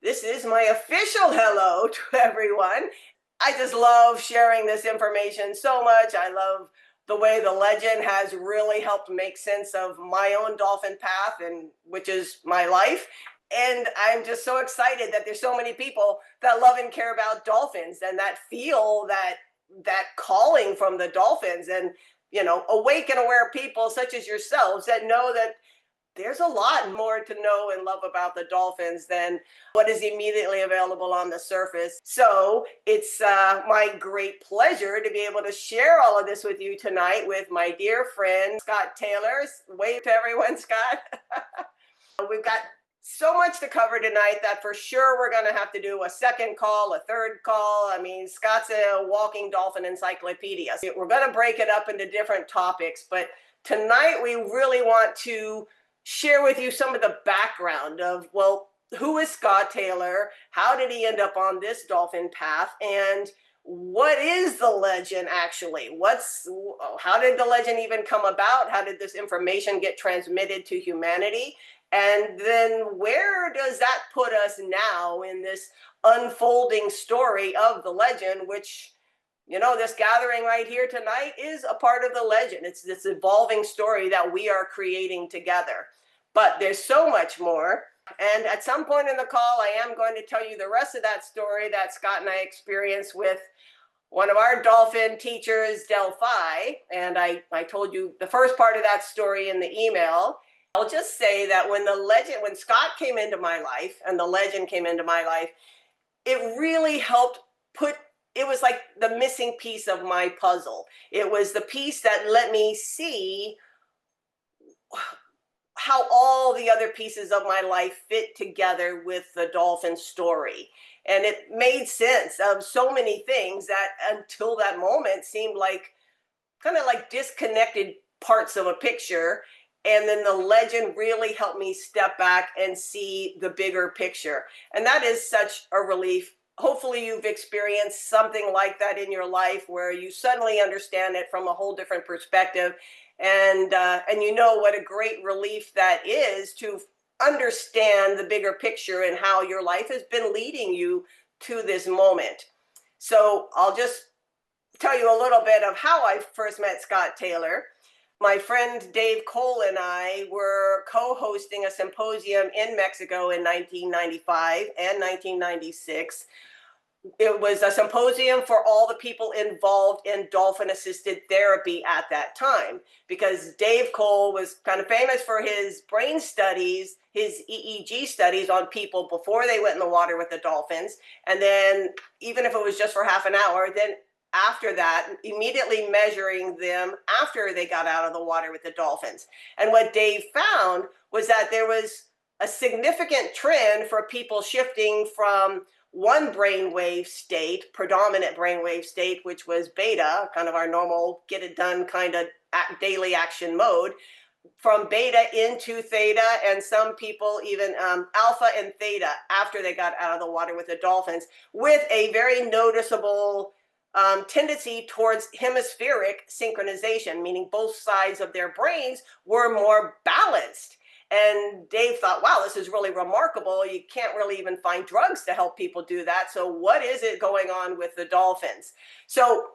this is my official hello to everyone. I just love sharing this information so much. I love the way the legend has really helped make sense of my own dolphin path, and which is my life. And I'm just so excited that there's so many people that love and care about dolphins and that feel that calling from the dolphins, and awake and aware people such as yourselves that know that there's a lot more to know and love about the dolphins than what is immediately available on the surface. So it's my great pleasure to be able to share all of this with you tonight with my dear friend, Scott Taylor. Wave to everyone, Scott. We've got so much to cover tonight that for sure we're going to have to do a second call, a third call. I mean, Scott's a walking dolphin encyclopedia. So we're going to break it up into different topics, but tonight we really want to share with you some of the background of, well, who is Scott Taylor? How did he end up on this dolphin path? And what is the legend actually? How did the legend even come about? How did this information get transmitted to humanity? And then where does that put us now in this unfolding story of the legend, which, this gathering right here tonight is a part of the legend. It's this evolving story that we are creating together. But there's so much more. And at some point in the call, I am going to tell you the rest of that story that Scott and I experienced with one of our dolphin teachers, Delphi. And I told you the first part of that story in the email. I'll just say that when Scott came into my life and the legend came into my life, it really helped it was like the missing piece of my puzzle. It was the piece that let me see how all the other pieces of my life fit together with the dolphin story. And it made sense of so many things that until that moment seemed like kind of like disconnected parts of a picture. And then the legend really helped me step back and see the bigger picture. And that is such a relief. Hopefully you've experienced something like that in your life where you suddenly understand it from a whole different perspective. And you know what a great relief that is to understand the bigger picture and how your life has been leading you to this moment. So I'll just tell you a little bit of how I first met Scott Taylor. My friend Dave Cole and I were co-hosting a symposium in Mexico in 1995 and 1996. It was a symposium for all the people involved in dolphin-assisted therapy at that time, because Dave Cole was kind of famous for his brain studies, his EEG studies on people before they went in the water with the dolphins. And then even if it was just for half an hour, then after that, immediately measuring them after they got out of the water with the dolphins. And what Dave found was that there was a significant trend for people shifting from one brainwave state, predominant brainwave state, which was beta, kind of our normal get it done kind of daily action mode, from beta into theta, and some people even alpha and theta after they got out of the water with the dolphins, with a very noticeable tendency towards hemispheric synchronization, meaning both sides of their brains were more balanced. And Dave thought, wow, this is really remarkable. You can't really even find drugs to help people do that. So what is it going on with the dolphins? So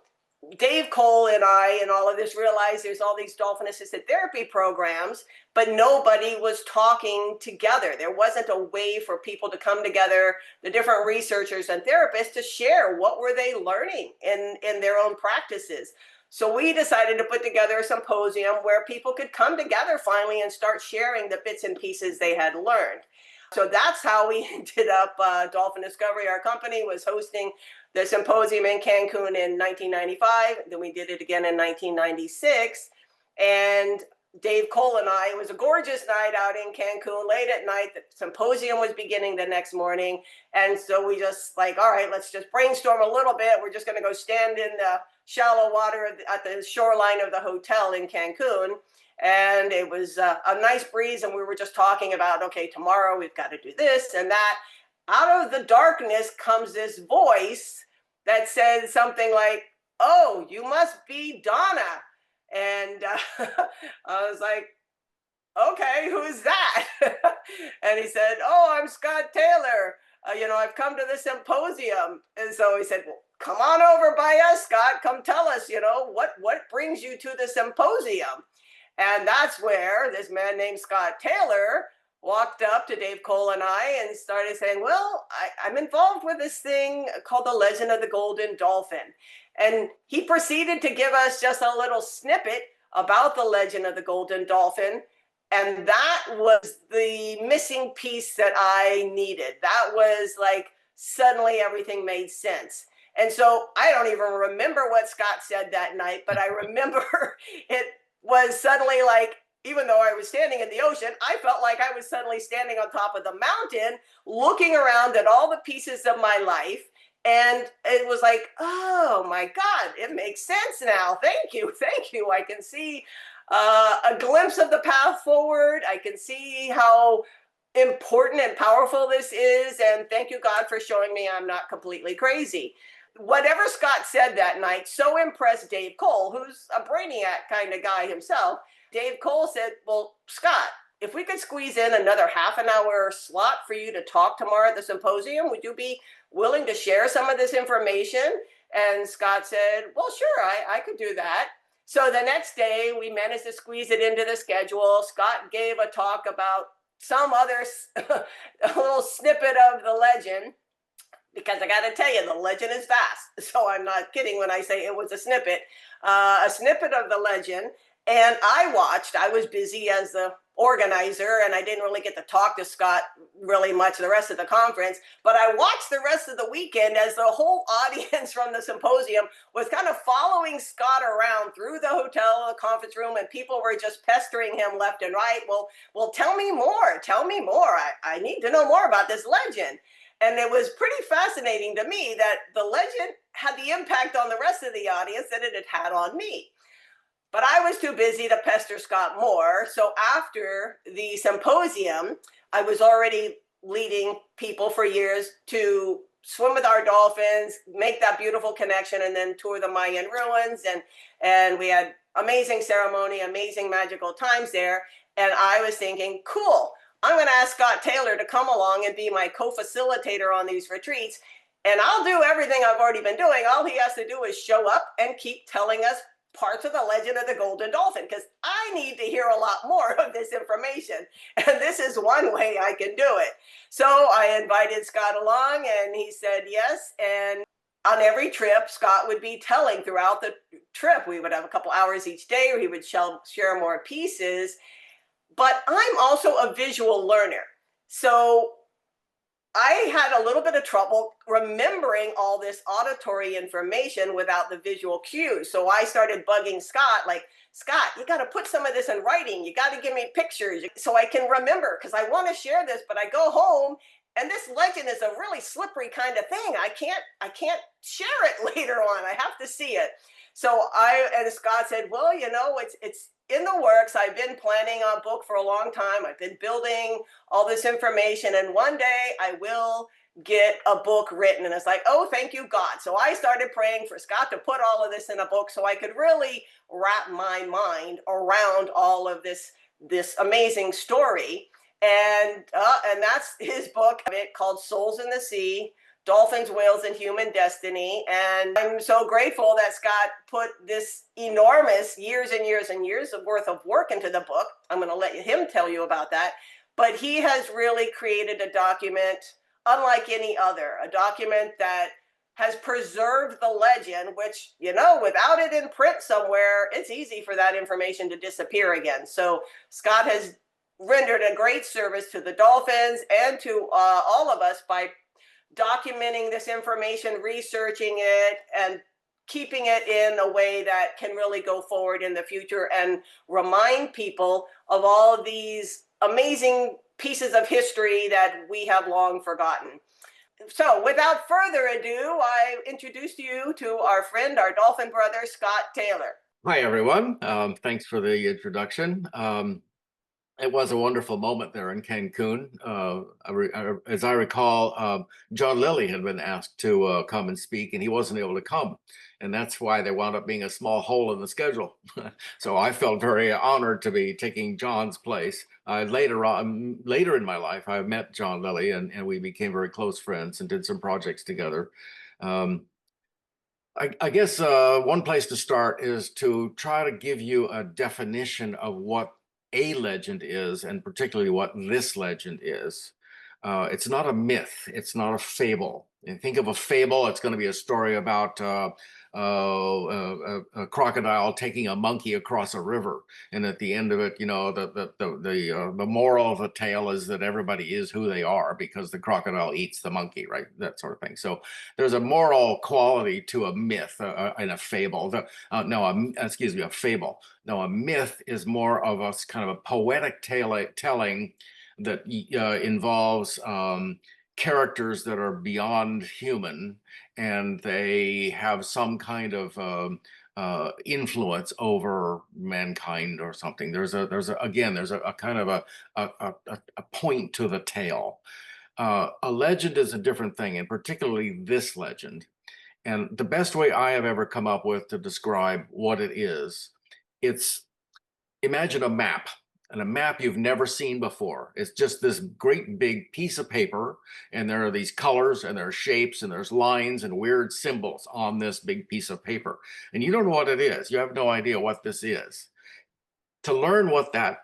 Dave Cole and I and all of this realized there's all these dolphin assisted therapy programs, but nobody was talking together. There wasn't a way for people to come together, the different researchers and therapists, to share what were they learning in their own practices. So we decided to put together a symposium where people could come together finally and start sharing the bits and pieces they had learned. So that's how we ended up, Dolphin Discovery, our company, was hosting the symposium in Cancun in 1995. Then we did it again in 1996. And Dave Cole and I, it was a gorgeous night out in Cancun, late at night. The symposium was beginning the next morning. And so we just like, all right, let's just brainstorm a little bit. We're just going to go stand in the shallow water at the shoreline of the hotel in Cancun. And it was a nice breeze. And we were just talking about, okay, tomorrow we've got to do this and that. Out of the darkness comes this voice that said something like, oh, you must be Donna. And I was like, okay, who's that? And he said, oh, I'm Scott Taylor. I've come to the symposium. And so he said, well, come on over by us, Scott. Come tell us, what brings you to the symposium? And that's where this man named Scott Taylor walked up to Dave Cole and I and started saying, well, I'm involved with this thing called The Legend of the Golden Dolphin. And he proceeded to give us just a little snippet about the legend of the Golden Dolphin. And that was the missing piece that I needed. That was like suddenly everything made sense. And so I don't even remember what Scott said that night, but I remember it was suddenly like, even though I was standing in the ocean, I felt like I was suddenly standing on top of the mountain, looking around at all the pieces of my life. And it was like, oh my God, it makes sense now. Thank you. Thank you. I can see a glimpse of the path forward. I can see how important and powerful this is. And thank you, God, for showing me I'm not completely crazy. Whatever Scott said that night so impressed Dave Cole, who's a brainiac kind of guy himself. Dave Cole said, well, Scott, if we could squeeze in another half an hour slot for you to talk tomorrow at the symposium, would you be willing to share some of this information? And Scott said, well, sure, I could do that. So the next day we managed to squeeze it into the schedule. Scott gave a talk about some other a little snippet of the legend, because I got to tell you, the legend is vast. So I'm not kidding when I say it was a snippet of the legend. And I was busy as the organizer, and I didn't really get to talk to Scott really much the rest of the conference, but I watched the rest of the weekend as the whole audience from the symposium was kind of following Scott around through the hotel, the conference room, and people were just pestering him left and right. Well, tell me more. Tell me more. I need to know more about this legend. And it was pretty fascinating to me that the legend had the impact on the rest of the audience that it had had on me. But I was too busy to pester Scott more. So after the symposium, I was already leading people for years to swim with our dolphins, make that beautiful connection, and then tour the Mayan ruins. And we had amazing ceremony, amazing magical times there. And I was thinking, cool, I'm going to ask Scott Taylor to come along and be my co-facilitator on these retreats. And I'll do everything I've already been doing. All he has to do is show up and keep telling us parts of the legend of the Golden Dolphin, because I need to hear a lot more of this information. And this is one way I can do it. So I invited Scott along and he said yes. And on every trip, Scott would be telling throughout the trip. We would have a couple hours each day where he would share more pieces. But I'm also a visual learner. So I had a little bit of trouble remembering all this auditory information without the visual cues. So I started bugging Scott, like, Scott, you got to put some of this in writing. You got to give me pictures so I can remember, because I want to share this, but I go home and this legend is a really slippery kind of thing. I can't share it later on. I have to see it. So and Scott said, well, it's in the works. I've been planning a book for a long time. I've been building all this information, and one day I will get a book written. And it's like, oh, thank you, God. So I started praying for Scott to put all of this in a book so I could really wrap my mind around all of this amazing story. And that's his book called Souls in the Sea: Dolphins, Whales, and Human Destiny. And I'm so grateful that Scott put this enormous years and years and years of worth of work into the book. I'm going to let him tell you about that. But he has really created a document unlike any other, a document that has preserved the legend, which, without it in print somewhere, it's easy for that information to disappear again. So Scott has rendered a great service to the dolphins and to all of us by documenting this information, researching it, and keeping it in a way that can really go forward in the future and remind people of all of these amazing pieces of history that we have long forgotten. So without further ado, I introduce you to our friend, our dolphin brother, Scott Taylor. Hi, everyone. Thanks for the introduction. It was a wonderful moment there in Cancun. As I recall, John Lilly had been asked to come and speak, and he wasn't able to come, and that's why there wound up being a small hole in the schedule. So I felt very honored to be taking John's place. Later in my life, I met John Lilly, and we became very close friends and did some projects together. Um, I guess one place to start is to try to give you a definition of what a legend is, and particularly what this legend is. It's not a myth, it's not a fable. And think of a fable, it's going to be a story about a crocodile taking a monkey across a river, and at the end of it, you know, the moral of the tale is that everybody is who they are because the crocodile eats the monkey, right? That sort of thing. So there's a moral quality to a myth and a fable. No, excuse me, a fable. No, a myth is more of a kind of a poetic telling that involves characters that are beyond human, and they have some kind of influence over mankind or something. There's a kind of a point to the tale. A legend is a different thing, and particularly this legend. And the best way I have ever come up with to describe what it is, it's imagine a map, and a map you've never seen before. It's just this great big piece of paper, and there are these colors, and there are shapes, and there's lines and weird symbols on this big piece of paper. And you don't know what it is. You have no idea what this is. To learn what that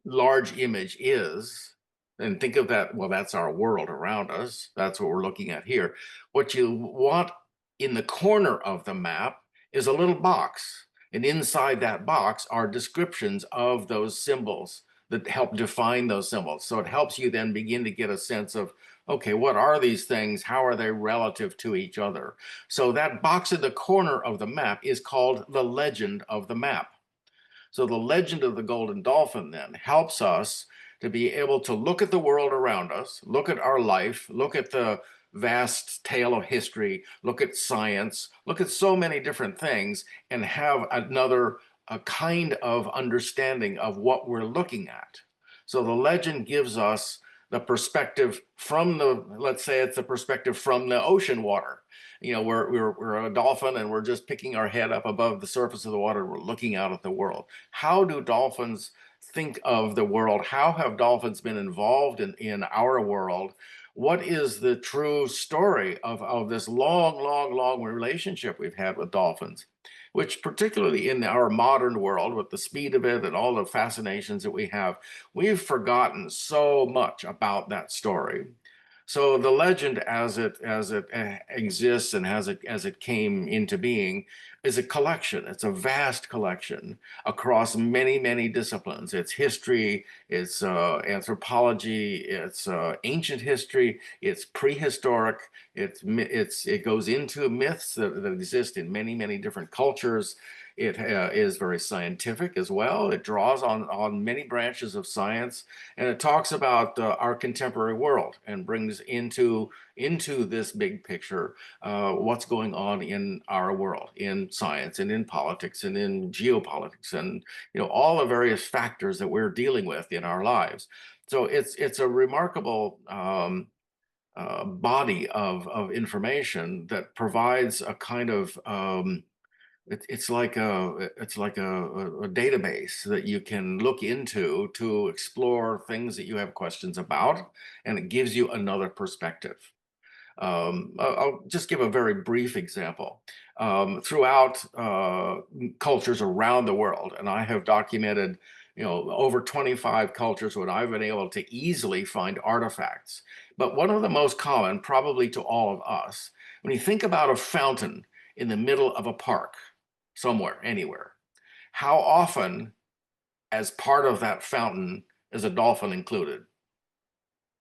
large image is, and think of that, well, that's our world around us. That's what we're looking at here. What you want in the corner of the map is a little box. And inside that box are descriptions of those symbols that help define those symbols. So it helps you then begin to get a sense of, okay, what are these things? How are they relative to each other? So that box in the corner of the map is called the legend of the map. So the legend of the golden dolphin then helps us to be able to look at the world around us, look at our life, look at the vast tale of history, look at science, look at so many different things, and have another a kind of understanding of what we're looking at. So the legend gives us the perspective from let's say it's the perspective from the ocean water. You know, we're a dolphin, and we're just picking our head up above the surface of the water. We're looking out at the world. How do dolphins think of the world? How have dolphins been involved in our world? What is the true story of this long relationship we've had with dolphins? Which, particularly in our modern world, with the speed of it and all the fascinations that we have, we've forgotten so much about that story. So the legend, as it exists and as it came into being, is a collection. It's a vast collection across many disciplines. It's history, it's anthropology, it's ancient history, it's prehistoric. It goes into myths that exist in many different cultures. It is very scientific as well. It draws on many branches of science, and it talks about our contemporary world and brings into this big picture what's going on in our world, in science and in politics and in geopolitics, and you know, all the various factors that we're dealing with in our lives. So it's a remarkable body of information that provides a kind of it's like a database that you can look into to explore things that you have questions about, and it gives you another perspective. I'll just give a very brief example. Throughout cultures around the world, and I have documented, you know, over 25 cultures when I've been able to easily find artifacts. But one of the most common, probably to all of us, when you think about a fountain in the middle of a park, somewhere, anywhere, how often, as part of that fountain, is a dolphin included?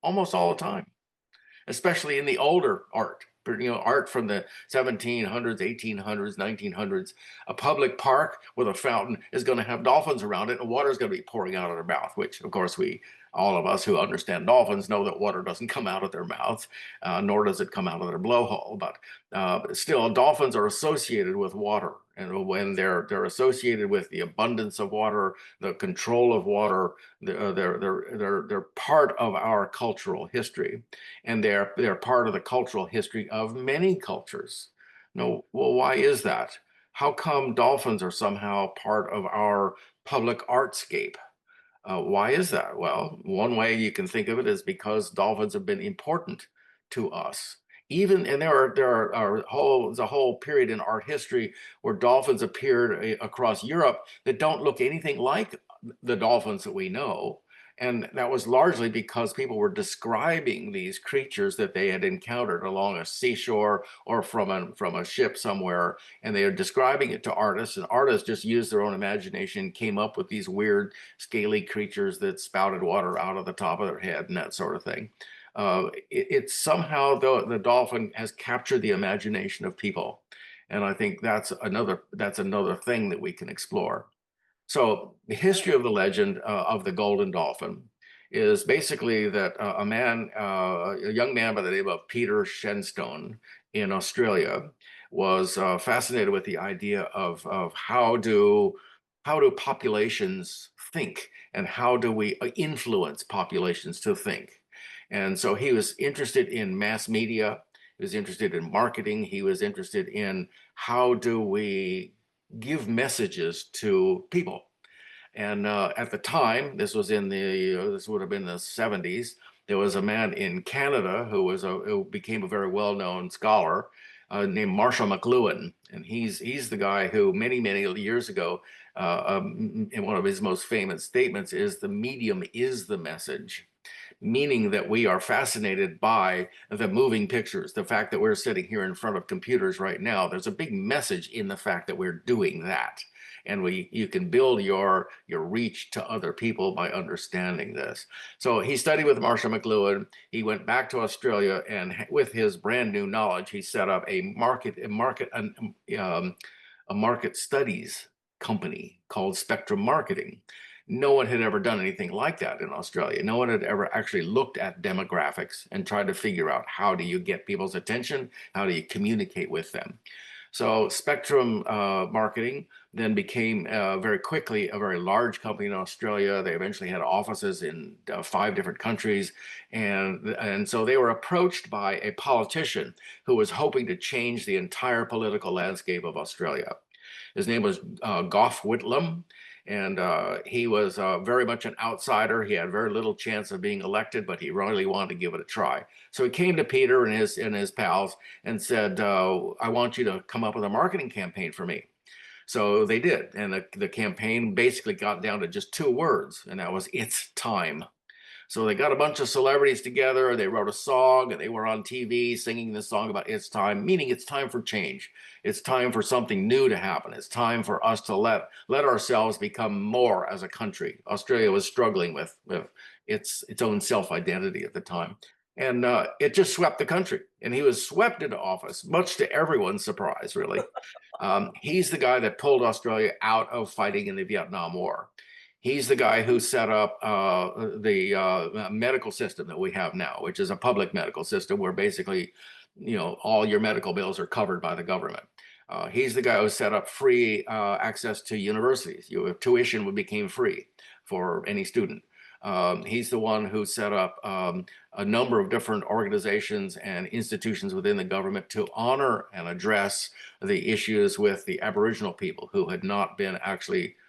Almost all the time, especially in the older art, you know, art from the 1700s, 1800s, 1900s. A public park with a fountain is going to have dolphins around it, and water is going to be pouring out of their mouth, which, of course, all of us who understand dolphins know that water doesn't come out of their mouths, nor does it come out of their blowhole. But still, dolphins are associated with water. And when they're associated with the abundance of water, the control of water, they're part of our cultural history, and they're part of the cultural history of many cultures. No, well, why is that? How come dolphins are somehow part of our public artscape? Why is that? Well, one way you can think of it is because dolphins have been important to us. Even and there's a whole period in art history where dolphins appeared across Europe that don't look anything like the dolphins that we know. And that was largely because people were describing these creatures that they had encountered along a seashore or from a ship somewhere, and they are describing it to artists, and artists just used their own imagination, came up with these weird scaly creatures that spouted water out of the top of their head and that sort of thing. It's somehow the dolphin has captured the imagination of people, and I think that's another thing that we can explore. So the history of the legend of the golden dolphin is basically that a young man by the name of Peter Shenstone in Australia was fascinated with the idea of how do populations think, and how do we influence populations to think. And so he was interested in mass media, he was interested in marketing, he was interested in how do we give messages to people. And at the time, this would have been the 70s. There was a man in Canada who became a very well-known scholar named Marshall McLuhan, and he's the guy who many years ago, in one of his most famous statements, is the medium is the message, meaning that we are fascinated by the moving pictures. The fact that we're sitting here in front of computers right now, there's a big message in the fact that we're doing that. And you can build your reach to other people by understanding this. So he studied with Marshall McLuhan. He went back to Australia, and with his brand new knowledge, he set up a market studies company called Spectrum Marketing. No one had ever done anything like that in Australia. No one had ever actually looked at demographics and tried to figure out how do you get people's attention? How do you communicate with them? So Spectrum Marketing then became very quickly a very large company in Australia. They eventually had offices in 5 different countries. And so they were approached by a politician who was hoping to change the entire political landscape of Australia. His name was Gough Whitlam, and he was very much an outsider. He had very little chance of being elected, but he really wanted to give it a try. So he came to Peter and his pals and said, "I want you to come up with a marketing campaign for me." So they did, and the campaign basically got down to just 2 words, and that was "It's time." So they got a bunch of celebrities together, they wrote a song, and they were on TV singing this song about it's time, meaning it's time for change. It's time for something new to happen. It's time for us to let ourselves become more as a country. Australia was struggling with its own self-identity at the time. And it just swept the country. And he was swept into office, much to everyone's surprise, really. He's the guy that pulled Australia out of fighting in the Vietnam War. He's the guy who set up the medical system that we have now, which is a public medical system where basically, all your medical bills are covered by the government. He's the guy who set up free access to universities. Tuition became free for any student. He's the one who set up a number of different organizations and institutions within the government to honor and address the issues with the Aboriginal people who had not been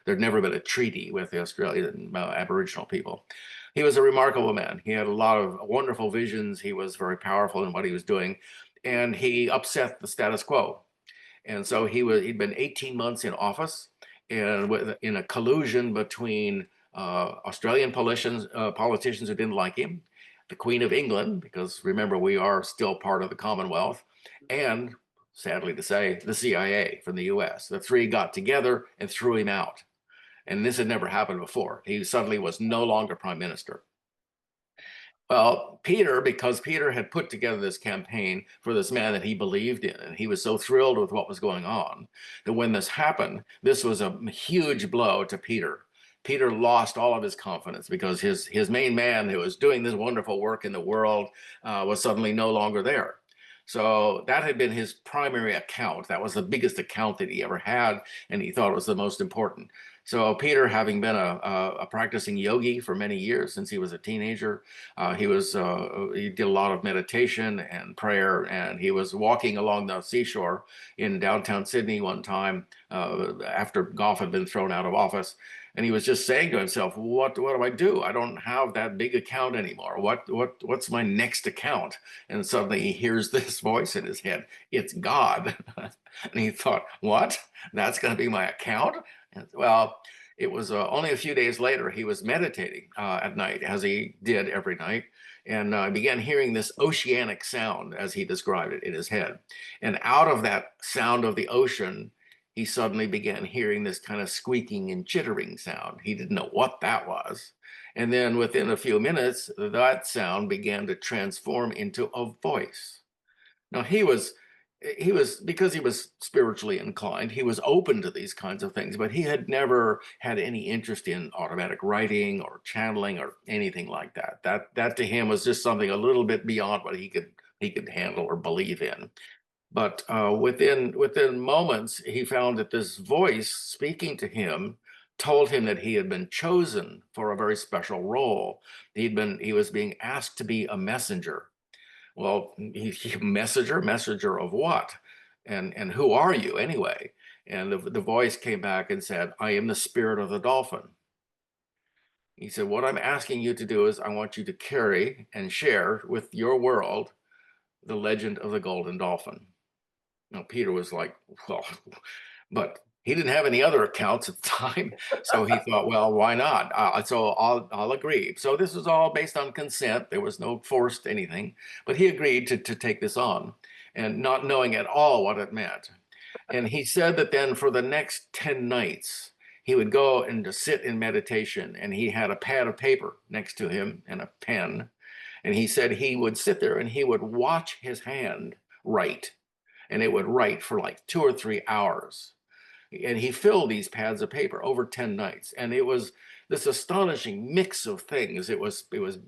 there'd never been a treaty with the Australian Aboriginal people. He was a remarkable man. He had a lot of wonderful visions. He was very powerful in what he was doing, and he upset the status quo. And so he'd been 18 months in office, and in a collusion between Australian politicians who didn't like him, the Queen of England, because remember, we are still part of the Commonwealth, and sadly to say, the CIA from the US. The 3 got together and threw him out. And this had never happened before. He suddenly was no longer prime minister. Well, because Peter had put together this campaign for this man that he believed in, and he was so thrilled with what was going on, that when this happened, this was a huge blow to Peter. Peter lost all of his confidence because his main man who was doing this wonderful work in the world was suddenly no longer there. So that had been his primary account. That was the biggest account that he ever had, and he thought it was the most important. So Peter, having been a practicing yogi for many years since he was a teenager, he did a lot of meditation and prayer, and he was walking along the seashore in downtown Sydney one time after Gough had been thrown out of office, and he was just saying to himself, "What do I do? I don't have that big account anymore. What's my next account?" And suddenly he hears this voice in his head. It's God. And he thought, what? That's going to be my account? And, well, it was only a few days later, he was meditating at night, as he did every night, and began hearing this oceanic sound, as he described it, in his head. And out of that sound of the ocean, he suddenly began hearing this kind of squeaking and chittering sound. He didn't know what that was. And then within a few minutes, that sound began to transform into a voice. Now he was because he was spiritually inclined, he was open to these kinds of things, but he had never had any interest in automatic writing or channeling or anything like that. That to him was just something a little bit beyond what he could handle or believe in. But within moments, he found that this voice speaking to him told him that he had been chosen for a very special role. He was being asked to be a messenger. Well, messenger of what? And who are you anyway? And the voice came back and said, "I am the spirit of the dolphin." He said, "What I'm asking you to do is I want you to carry and share with your world the legend of the golden dolphin." Now, Peter was like, well, but he didn't have any other accounts at the time. So he thought, well, why not? So I'll agree. So this was all based on consent. There was no forced anything, but he agreed to take this on and not knowing at all what it meant. And he said that then for the next 10 nights, he would go and to sit in meditation, and he had a pad of paper next to him and a pen. And he said he would sit there and he would watch his hand write, and it would write for like 2 or 3 hours. And he filled these pads of paper over 10 nights. And it was this astonishing mix of things. It was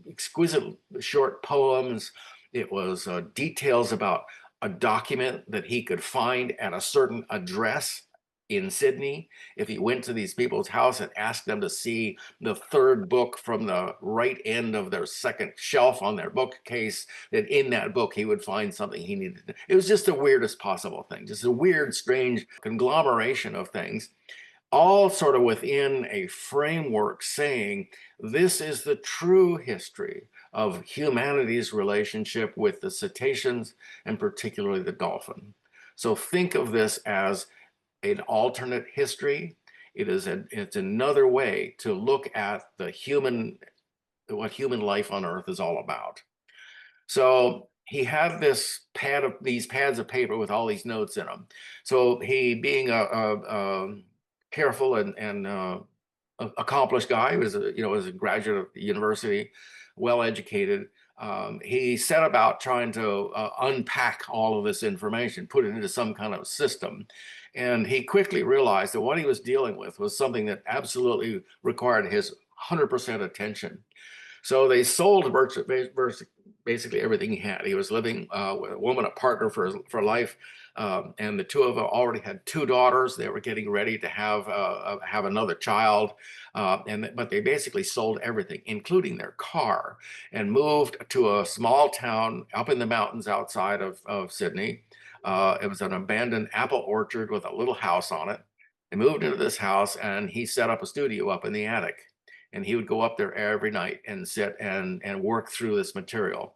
exquisite short poems. It was details about a document that he could find at a certain address in Sydney. If he went to these people's house and asked them to see the third book from the right end of their second shelf on their bookcase, that in that book he would find something he needed. It was just the weirdest possible thing, just a weird, strange conglomeration of things, all sort of within a framework saying this is the true history of humanity's relationship with the cetaceans and particularly the dolphin. So think of this as an alternate history. It's another way to look at what human life on Earth is all about. So he had these pads of paper with all these notes in them. So he, being a careful and accomplished guy, he was a graduate of the university, well educated. He set about trying to unpack all of this information, put it into some kind of system. And he quickly realized that what he was dealing with was something that absolutely required his 100% attention. So they sold basically everything he had. He was living with a woman, a partner for life, and the two of them already had two daughters. They were getting ready to have another child, but they basically sold everything, including their car, and moved to a small town up in the mountains outside of Sydney. It was an abandoned apple orchard with a little house on it. They moved into this house, and he set up a studio up in the attic. And he would go up there every night and sit and work through this material.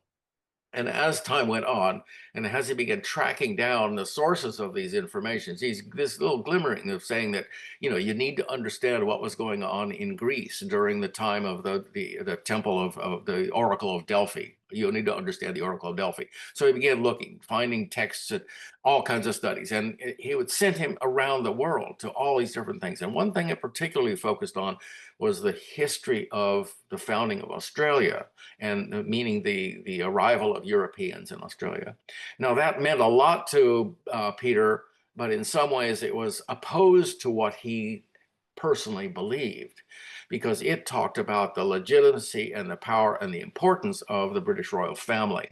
And as time went on, and as he began tracking down the sources of these informations, he's this little glimmering of saying that, you need to understand what was going on in Greece during the time of the temple of the Oracle of Delphi. You need to understand the Oracle of Delphi. So he began looking, finding texts and all kinds of studies. And he would send him around the world to all these different things. And one thing it particularly focused on was the history of the founding of Australia, and meaning the arrival of Europeans in Australia. Now, that meant a lot to Peter, but in some ways it was opposed to what he personally believed, because it talked about the legitimacy and the power and the importance of the British royal family.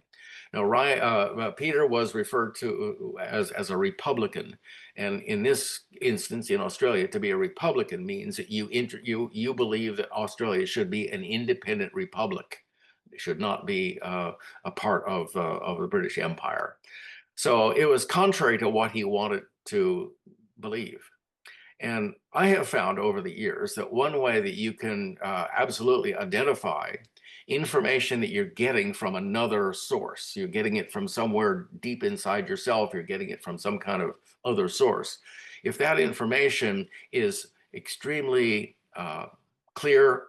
Now, Peter was referred to as a Republican, and in this instance, in Australia, to be a Republican means that you believe that Australia should be an independent republic. It should not be a part of the British Empire. So it was contrary to what he wanted to believe. And I have found over the years that one way that you can absolutely identify information that you're getting from another source, you're getting it from somewhere deep inside yourself, you're getting it from some kind of other source. If that information is extremely clear,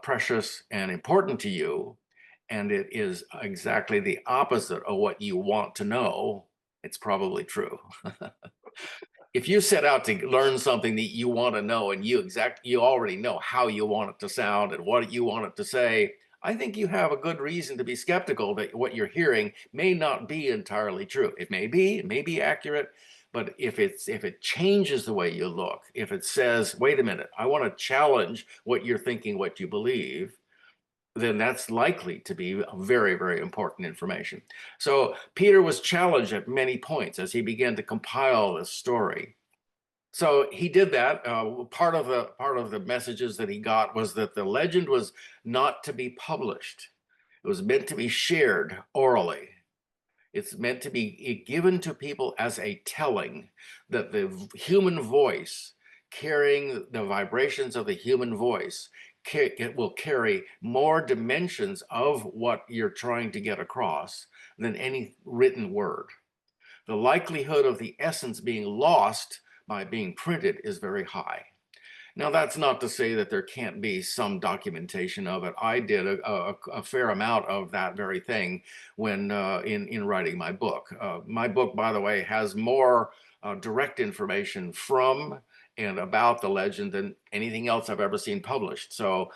precious, and important to you, and it is exactly the opposite of what you want to know, it's probably true. If you set out to learn something that you want to know and you already know how you want it to sound and what you want it to say, I think you have a good reason to be skeptical that what you're hearing may not be entirely true. It may be accurate, but if it changes the way you look, if it says, wait a minute, I want to challenge what you're thinking, what you believe, then that's likely to be very, very important information. So Peter was challenged at many points as he began to compile this story. So he did that. Part of the messages that he got was that the legend was not to be published. It was meant to be shared orally. It's meant to be given to people as a telling, that the human voice, carrying the vibrations of the human voice, it will carry more dimensions of what you're trying to get across than any written word. The likelihood of the essence being lost by being printed is very high. Now, that's not to say that there can't be some documentation of it. I did a fair amount of that very thing when in writing my book. My book, by the way, has more direct information from and about the legend than anything else I've ever seen published. So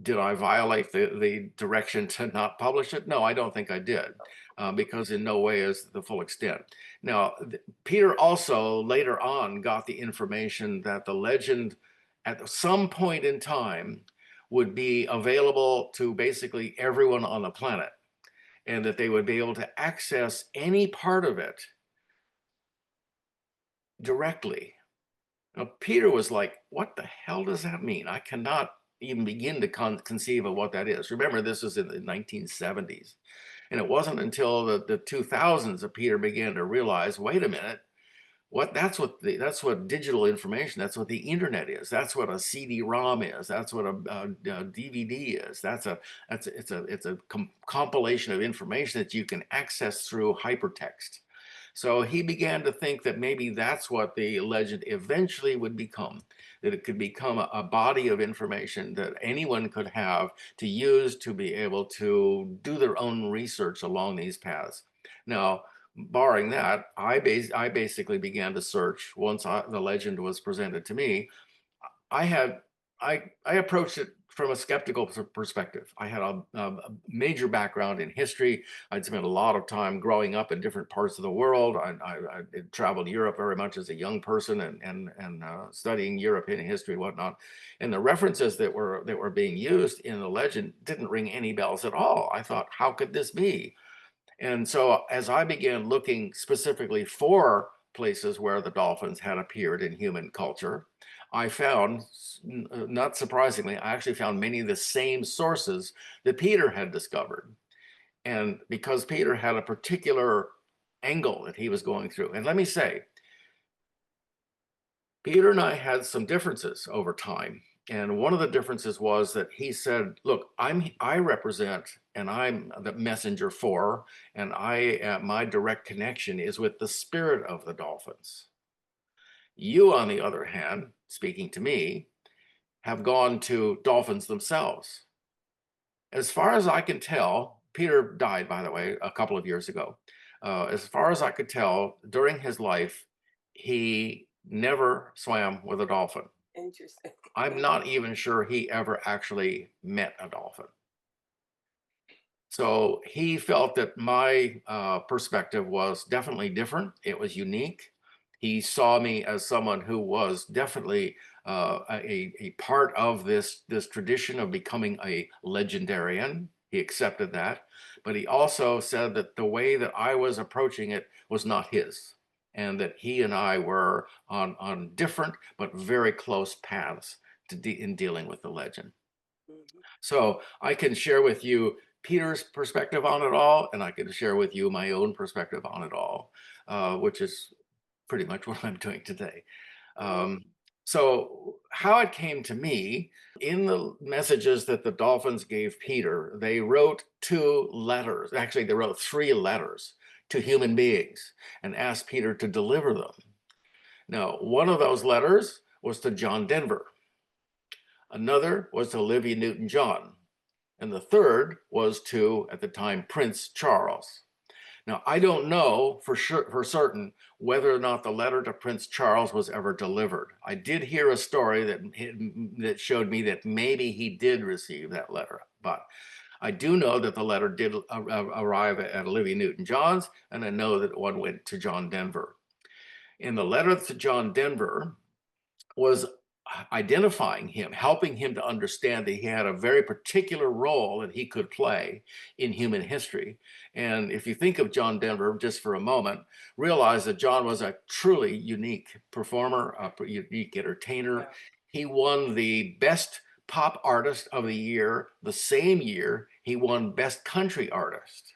did I violate the direction to not publish it? No, I don't think I did, because in no way is the full extent. Now, Peter also later on got the information that the legend at some point in time would be available to basically everyone on the planet, and that they would be able to access any part of it directly. Now, Peter was like, what the hell does that mean? I cannot even begin to conceive of what that is. Remember, this was in the 1970s. And it wasn't until the 2000s that Peter began to realize, wait a minute, that's what digital information, that's what the internet is. That's what a CD-ROM is. That's what a DVD is. It's a compilation of information that you can access through hypertext. So he began to think that maybe that's what the legend eventually would become, that it could become a body of information that anyone could have to use to be able to do their own research along these paths. Now, barring that, I basically began to search once the legend was presented to me. I approached it from a skeptical perspective. I had a major background in history. I'd spent a lot of time growing up in different parts of the world. I traveled Europe very much as a young person and studying European history and whatnot. And the references that were being used in the legend didn't ring any bells at all. I thought, how could this be? And so as I began looking specifically for places where the dolphins had appeared in human culture, I found, not surprisingly, I actually found many of the same sources that Peter had discovered. And because Peter had a particular angle that he was going through, and let me say, Peter and I had some differences over time. And one of the differences was that he said, look, I represent and I'm the messenger for, and my direct connection is with the spirit of the dolphins. You, on the other hand, speaking to me, have gone to dolphins themselves. As far as I can tell, Peter died, by the way, a couple of years ago. As far as I could tell, during his life, he never swam with a dolphin. Interesting. I'm not even sure he ever actually met a dolphin. So he felt that my perspective was definitely different. It was unique. He saw me as someone who was definitely a part of this tradition of becoming a legendarian. He accepted that. but he also said that the way that I was approaching it was not his, and that he and I were on different but very close paths in dealing with the legend. Mhm. So I can share with you Peter's perspective on it all, and I can share with you my own perspective on it all, which is pretty much what I'm doing today. Mhm. Um, so, how it came to me, in the messages that the Dolphins gave Peter, they wrote two letters. Actually, they wrote three letters to human beings and asked Peter to deliver them. Now, one of those letters was to John Denver, another was to Olivia Newton John, and the third was to, at the time, Prince Charles. Now, I don't know for sure, for certain, whether or not the letter to Prince Charles was ever delivered. I did hear a story that showed me that maybe he did receive that letter, but I do know that the letter did arrive at Olivia Newton-John's, and I know that one went to John Denver. In the letter to John Denver was identifying him, helping him to understand that he had a very particular role that he could play in human history. And if you think of John Denver just for a moment, realize that John was a truly unique performer, a unique entertainer. Yeah. He won the Best Pop Artist of the Year the same year he won Best Country Artist.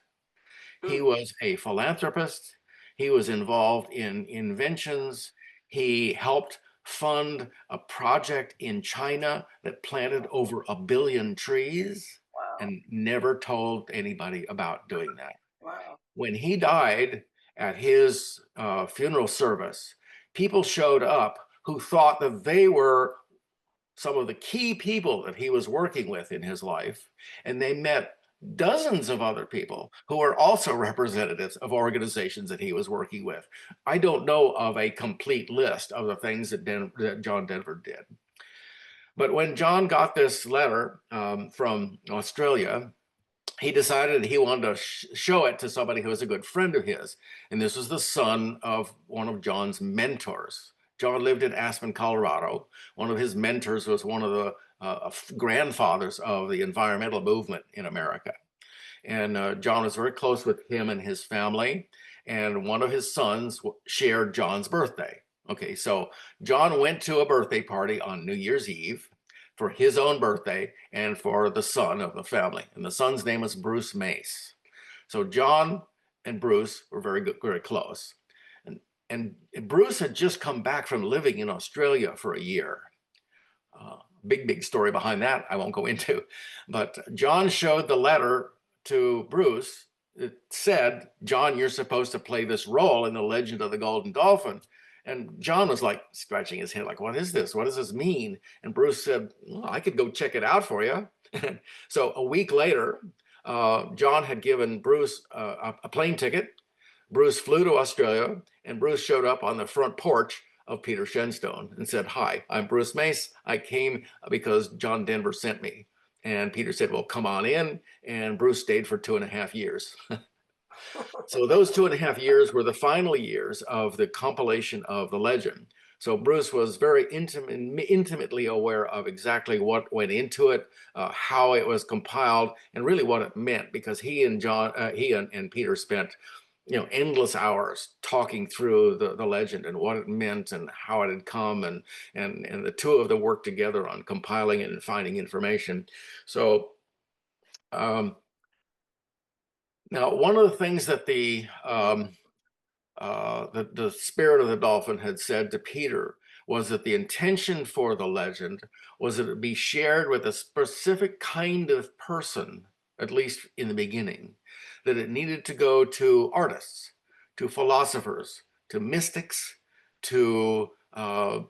He Mm. was a philanthropist. He was involved in inventions. He helped fund a project in China that planted over 1 billion trees Wow. and never told anybody about doing that. Wow. When he died at his funeral service, people showed up who thought that they were some of the key people that he was working with in his life, and they met dozens of other people who are also representatives of organizations that he was working with. I don't know of a complete list of the things that John Denver did. But when John got this letter from Australia, he decided he wanted to show it to somebody who was a good friend of his. And this was the son of one of John's mentors. John lived in Aspen, Colorado. One of his mentors was one of the grandfathers of the environmental movement in America. And John was very close with him and his family. And one of his sons shared John's birthday. Okay, so John went to a birthday party on New Year's Eve for his own birthday and for the son of the family. And the son's name was Bruce Mace. So John and Bruce were very good, very close. And, and Bruce had just come back from living in Australia for a year. Big story behind that I won't go into. But John showed the letter to Bruce. It said, John, you're supposed to play this role in the Legend of the Golden Dolphin. And John was like scratching his head, like, what is this? What does this mean? And Bruce said, well, I could go check it out for you. So a week later, John had given Bruce a plane ticket. Bruce flew to Australia, and Bruce showed up on the front porch of Peter Shenstone and said, hi, I'm Bruce Mace. I came because John Denver sent me. And Peter said, well, come on in. And Bruce stayed for 2.5 years. So those 2.5 years were the final years of the compilation of the legend. So Bruce was very intimately aware of exactly what went into it, how it was compiled, and really what it meant, because he and Peter spent endless hours talking through the legend and what it meant and how it had come, and the two of them worked together on compiling it and finding information. So now one of the things that the spirit of the dolphin had said to Peter was that the intention for the legend was that it be shared with a specific kind of person, at least in the beginning, that it needed to go to artists, to philosophers, to mystics, to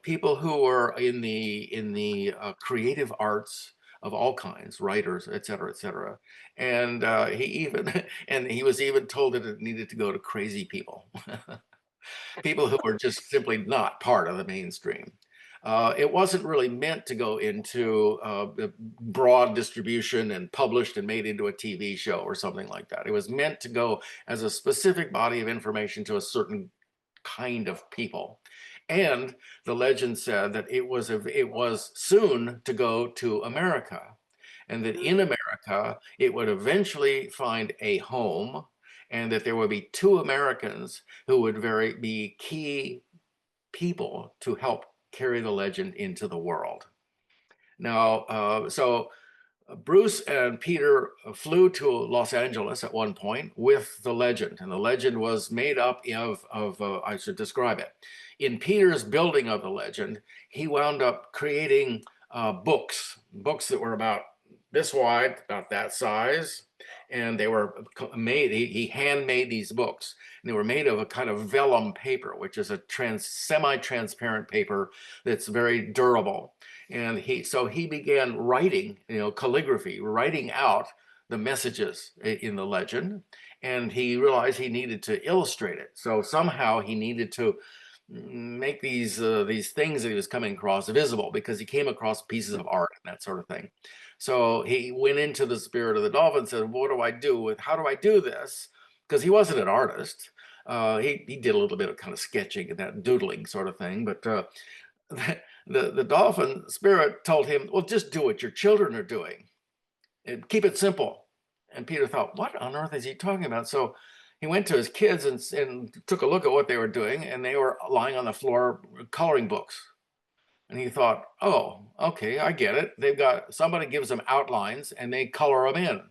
people who were in the creative arts of all kinds, writers, et cetera, et cetera. And he was even told that it needed to go to crazy people, people who were just simply not part of the mainstream. It wasn't really meant to go into broad distribution and published and made into a TV show or something like that. It was meant to go as a specific body of information to a certain kind of people. And the legend said that it was soon to go to America. and that in America it would eventually find a home, and that there would be two Americans who would be key people to help carry the legend into the world. Now, Bruce and Peter flew to Los Angeles at one point with the legend, and the legend was made up of I should describe it. In Peter's building of the legend, he wound up creating books that were about this wide, about that size, and they were made. He handmade these books, and they were made of a kind of vellum paper, which is a semi-transparent paper that's very durable. And he began writing, calligraphy, writing out the messages in the legend, and he realized he needed to illustrate it. So somehow he needed to make these things that he was coming across visible, because he came across pieces of art and that sort of thing. So he went into the spirit of the dolphin and said, what do I do with, how do I do this? Because he wasn't an artist. He did a little bit of kind of sketching and that doodling sort of thing, but the dolphin spirit told him, well, just do what your children are doing and keep it simple. And Peter thought, what on earth is he talking about? So he went to his kids and took a look at what they were doing, and they were lying on the floor coloring books. And he thought, oh, okay, I get it. They've got, somebody gives them outlines and they color them in.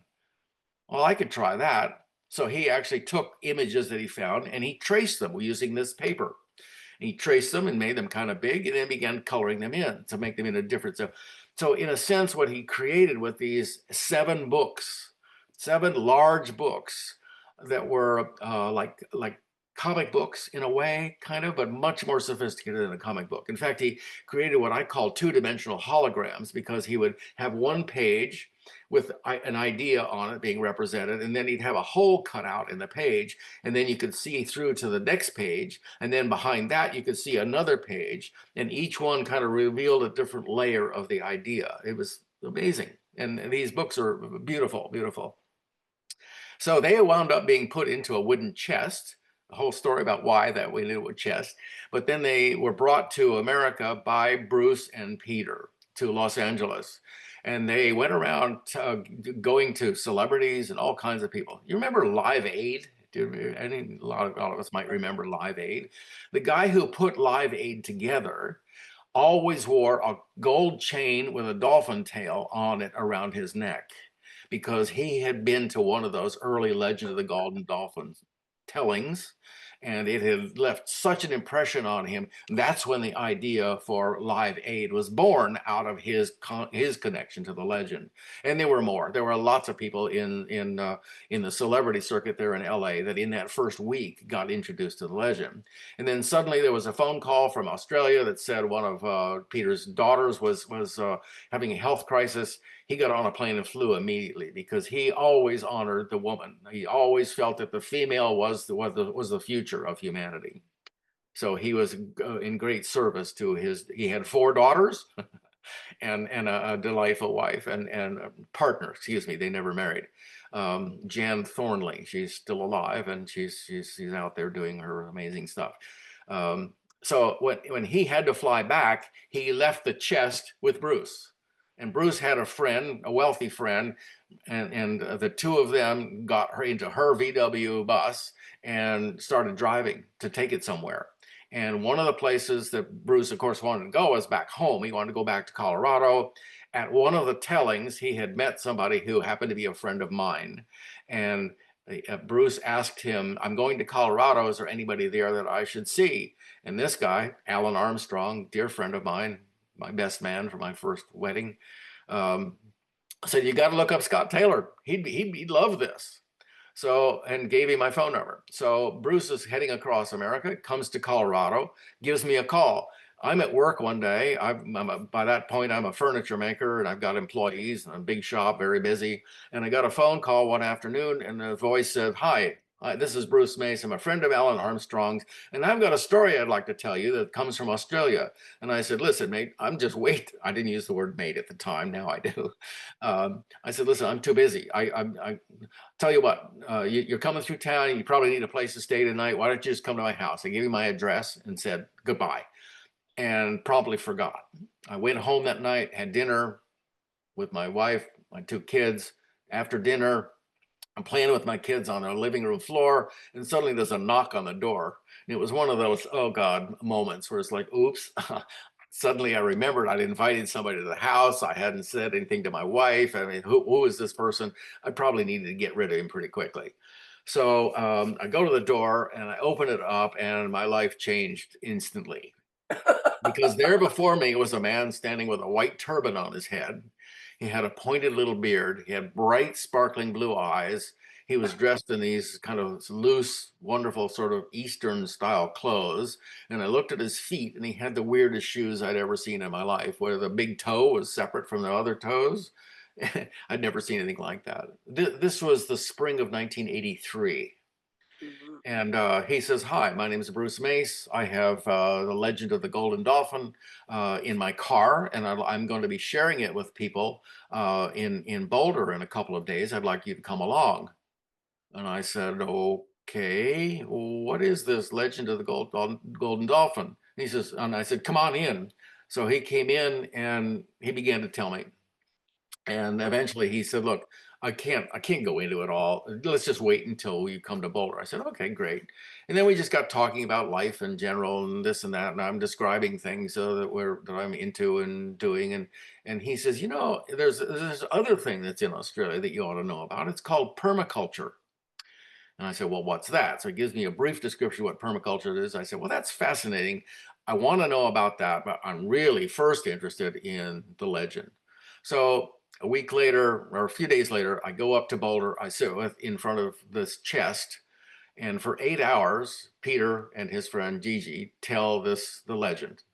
Well, I could try that. So he actually took images that he found and he traced them using this paper. And he traced them and made them kind of big, and then began coloring them in to make them into different stuff. So in a sense, what he created with these 7 books, 7 large books that were like comic books in a way, kind of, but much more sophisticated than a comic book. In fact, he created what I call 2-dimensional holograms, because he would have one page with an idea on it being represented, and then he'd have a hole cut out in the page, and then you could see through to the next page, and then behind that you could see another page, and each one kind of revealed a different layer of the idea. It was amazing, and these books are beautiful, beautiful. So they wound up being put into a wooden chest. The whole story about why that went into a chest. But then they were brought to America by Bruce and Peter to Los Angeles. And they went around going to celebrities and all kinds of people. You remember Live Aid? A lot of us might remember Live Aid. The guy who put Live Aid together always wore a gold chain with a dolphin tail on it around his neck, because he had been to one of those early Legend of the Golden Dolphin tellings, and it had left such an impression on him. That's when the idea for Live Aid was born, out of his connection to the legend. And there were more. There were lots of people in the celebrity circuit there in LA that in that first week got introduced to the legend. And then suddenly there was a phone call from Australia that said one of Peter's daughters was having a health crisis. He got on a plane and flew immediately, because he always honored the woman. He always felt that the female was the future of humanity. So he was in great service to he had 4 daughters and a delightful wife and a partner, excuse me, they never married. Jan Thornley, she's still alive, and she's out there doing her amazing stuff. So when he had to fly back, he left the chest with Bruce. And Bruce had a friend, a wealthy friend, and the two of them got her into her VW bus and started driving to take it somewhere. And one of the places that Bruce, of course, wanted to go was back home. He wanted to go back to Colorado. At one of the tellings, he had met somebody who happened to be a friend of mine. And Bruce asked him, I'm going to Colorado. Is there anybody there that I should see? And this guy, Alan Armstrong, dear friend of mine, my best man for my first wedding, said, you got to look up Scott Taylor. He'd love this. So, and gave him my phone number. So Bruce is heading across America, comes to Colorado, gives me a call. I'm at work one day. By that point, I'm a furniture maker, and I've got employees and a big shop, very busy. And I got a phone call one afternoon, and the voice said, hi, this is Bruce Mace. I'm a friend of Alan Armstrong's, and I've got a story I'd like to tell you that comes from Australia. And I said, listen, mate, I'm just wait. I didn't use the word mate at the time. Now I do. I said, listen, I'm too busy. I tell you what, you're coming through town. You probably need a place to stay tonight. Why don't you just come to my house? I gave him my address and said goodbye, and promptly forgot. I went home that night, had dinner with my wife, my two kids. After dinner, I'm playing with my kids on their living room floor, and suddenly there's a knock on the door. And it was one of those, oh God, moments where it's like, oops. Suddenly I remembered I'd invited somebody to the house. I hadn't said anything to my wife. I mean, who is this person? I probably needed to get rid of him pretty quickly. So I go to the door and I open it up, and my life changed instantly. Because there before me was a man standing with a white turban on his head. He had a pointed little beard. He had bright, sparkling blue eyes. He was dressed in these kind of loose, wonderful, sort of Eastern style clothes. And I looked at his feet, and he had the weirdest shoes I'd ever seen in my life, where the big toe was separate from the other toes. I'd never seen anything like that. This was the spring of 1983. Mhm. And he says, hi, my name is Bruce Mace. I have The Legend of the Golden Dolphin in my car, and I'm going to be sharing it with people in Boulder in a couple of days. I'd like you to come along. And I said, okay, what is this Legend of the Golden Dolphin? And he says, and I said, come on in. So he came in and he began to tell me. And eventually he said, look, I can't go into it all. Let's just wait until you come to Boulder. I said, okay, great. And then we just got talking about life in general and this and that. And I'm describing things that I'm into and doing. And he says, there's other thing that's in Australia that you ought to know about. It's called permaculture. And I said, well, what's that? So he gives me a brief description of what permaculture is. I said, well, that's fascinating. I want to know about that, but I'm really first interested in the legend. So a week later, or a few days later, I go up to Boulder. I sit in front of this chest, and for 8 hours, Peter and his friend Gigi tell the legend.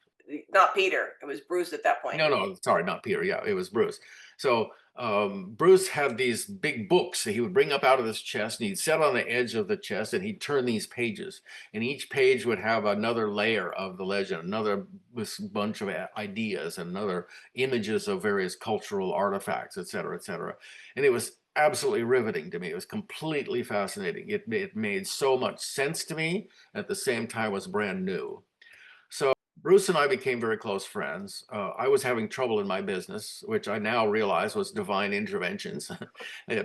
Not Peter. It was Bruce at that point. No, sorry, not Peter. Yeah, it was Bruce. So Bruce had these big books that he would bring up out of his chest, and he'd set on the edge of the chest, and he'd turn these pages, and each page would have another layer of the legend, another bunch of ideas, and another images of various cultural artifacts, et cetera, et cetera. And it was absolutely riveting to me. It was completely fascinating. It made so much sense to me. At the same time, was brand new. So Bruce and I became very close friends. I was having trouble in my business, which I now realize was divine interventions.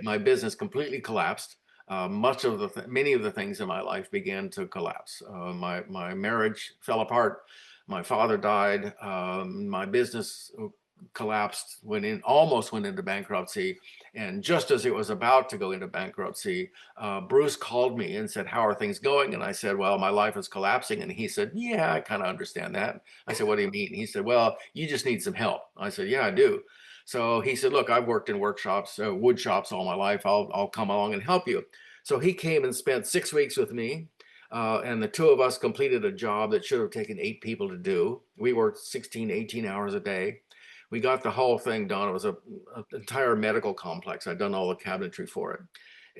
My business completely collapsed. Many of the things in my life began to collapse. My marriage fell apart. My father died. My business collapsed, almost went into bankruptcy. And just as it was about to go into bankruptcy, Bruce called me and said, how are things going? And I said, well, my life is collapsing. And he said, yeah, I kind of understand that. I said, what do you mean? He said, well, you just need some help. I said, yeah, I do. So he said, look, I've worked in workshops, wood shops all my life. I'll come along and help you. So he came and spent 6 weeks with me. And the two of us completed a job that should have taken 8 people to do. We worked 16, 18 hours a day. We got the whole thing done. It was an entire medical complex. I'd done all the cabinetry for it.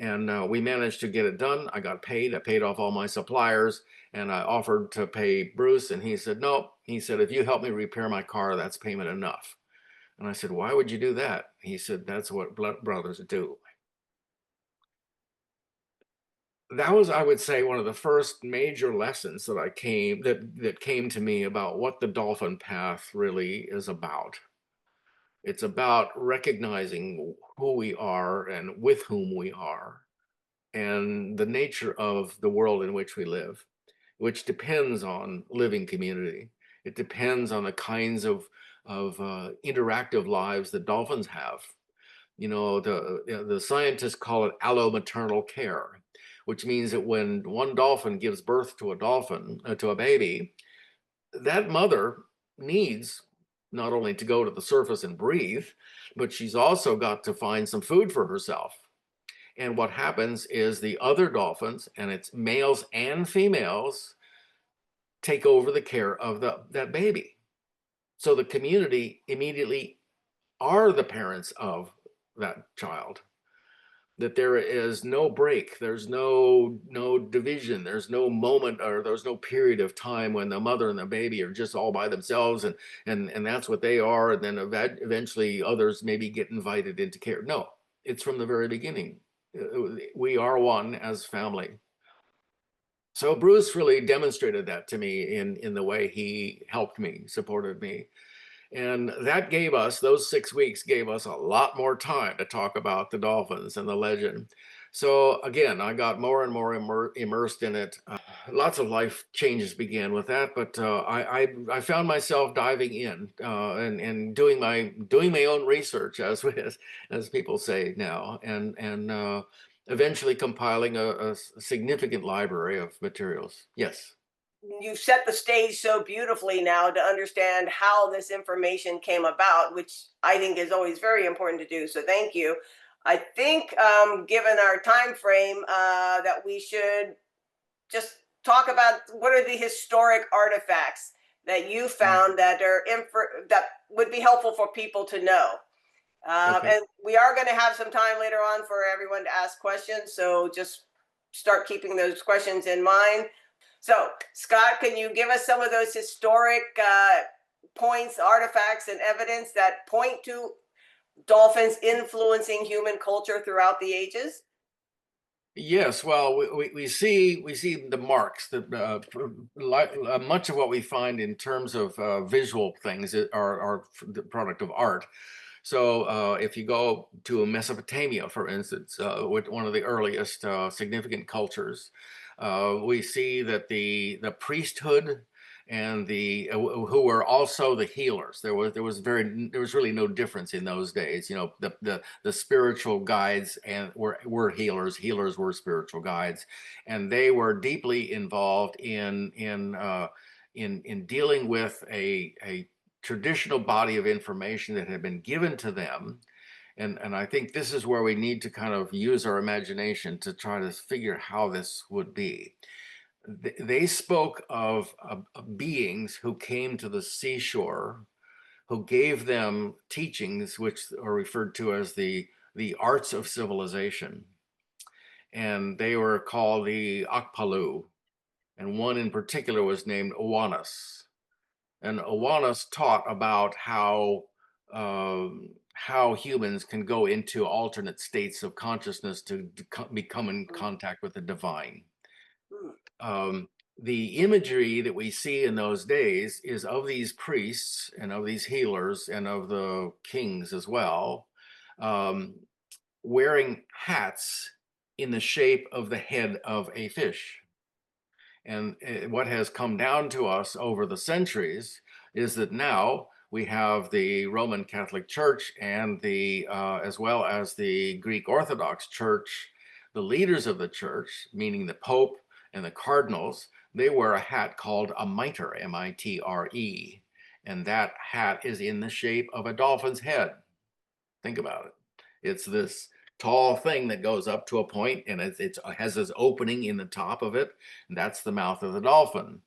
And we managed to get it done. I got paid. I paid off all my suppliers, and I offered to pay Bruce. And he said, no. He said, if you help me repair my car, that's payment enough. And I said, why would you do that? He said, that's what brothers do. That was, I would say, one of the first major lessons that came to me about what the dolphin path really is about. It's about recognizing who we are and with whom we are, and the nature of the world in which we live, which depends on living community. It depends on the kinds of interactive lives that dolphins have. The scientists call it allomaternal care, which means that when one dolphin gives birth to to a baby, that mother needs not only to go to the surface and breathe, but she's also got to find some food for herself. And what happens is the other dolphins, and it's males and females, take over the care of that baby. So the community immediately are the parents of that child. That there is no break, there's no division, there's no moment, or there's no period of time when the mother and the baby are just all by themselves, and that's what they are, and then eventually others maybe get invited into care. No, it's from the very beginning. We are one as family. So Bruce really demonstrated that to me in the way he helped me, supported me. And that gave us, those 6 weeks gave us a lot more time to talk about the dolphins and the legend. So again, I got more and more immersed in it. Lots of life changes began with that, but I found myself diving in and doing my own research, as people say now, and eventually compiling a significant library of materials. Yes. You've set the stage so beautifully now to understand how this information came about, which I think is always very important to do. So thank you. I think, given our time frame, that we should just talk about what are the historic artifacts that you found that are that would be helpful for people to know. Okay. And we are going to have some time later on for everyone to ask questions. So just start keeping those questions in mind. So, Scott, can you give us some of those historic points, artifacts, and evidence that point to dolphins influencing human culture throughout the ages? Yes, well, we see the marks that much of what we find in terms of visual things are the product of art. So if you go to Mesopotamia, for instance, with one of the earliest significant cultures, we see that the priesthood and the who were also the healers. There was really no difference in those days. You know, the spiritual guides and were healers. Healers were spiritual guides, and they were deeply involved in dealing with a traditional body of information that had been given to them. And I think this is where we need to kind of use our imagination to try to figure how this would be. They spoke of beings who came to the seashore, who gave them teachings which are referred to as the arts of civilization. And they were called the Akpalu, and one in particular was named Owanis. And Owanis taught about how humans can go into alternate states of consciousness to become in contact with the divine. Hmm. um, the imagery that we see in those days is of these priests and of these healers and of the kings as well, um, wearing hats in the shape of the head of a fish. And what has come down to us over the centuries is that now we have the Roman Catholic Church and the as well as the Greek Orthodox Church. The leaders of the church, meaning the Pope and the cardinals, they wear a hat called a mitre, M-I-T-R-E, and that hat is in the shape of a dolphin's head. Think about it. It's this tall thing that goes up to a point, and it has this opening in the top of it, and that's the mouth of the dolphin.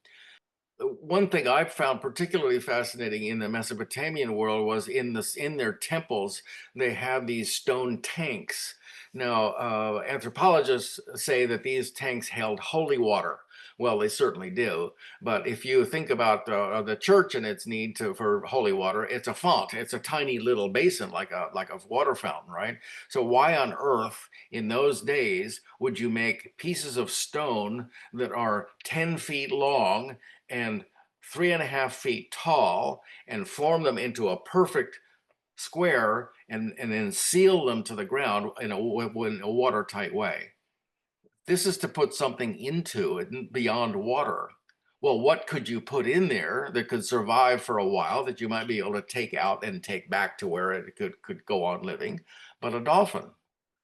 One thing I found particularly fascinating in the Mesopotamian world was in their temples they have these stone tanks. Now, anthropologists say that these tanks held holy water. Well, they certainly do. But if you think about the church and its need for holy water, it's a font. It's a tiny little basin, like a water fountain, right? So why on earth in those days would you make pieces of stone that are 10 feet long and 3.5 feet tall and form them into a perfect square and then seal them to the ground in a watertight way? This is to put something into it beyond water. Well, what could you put in there that could survive for a while that you might be able to take out and take back to where it could go on living? But a dolphin.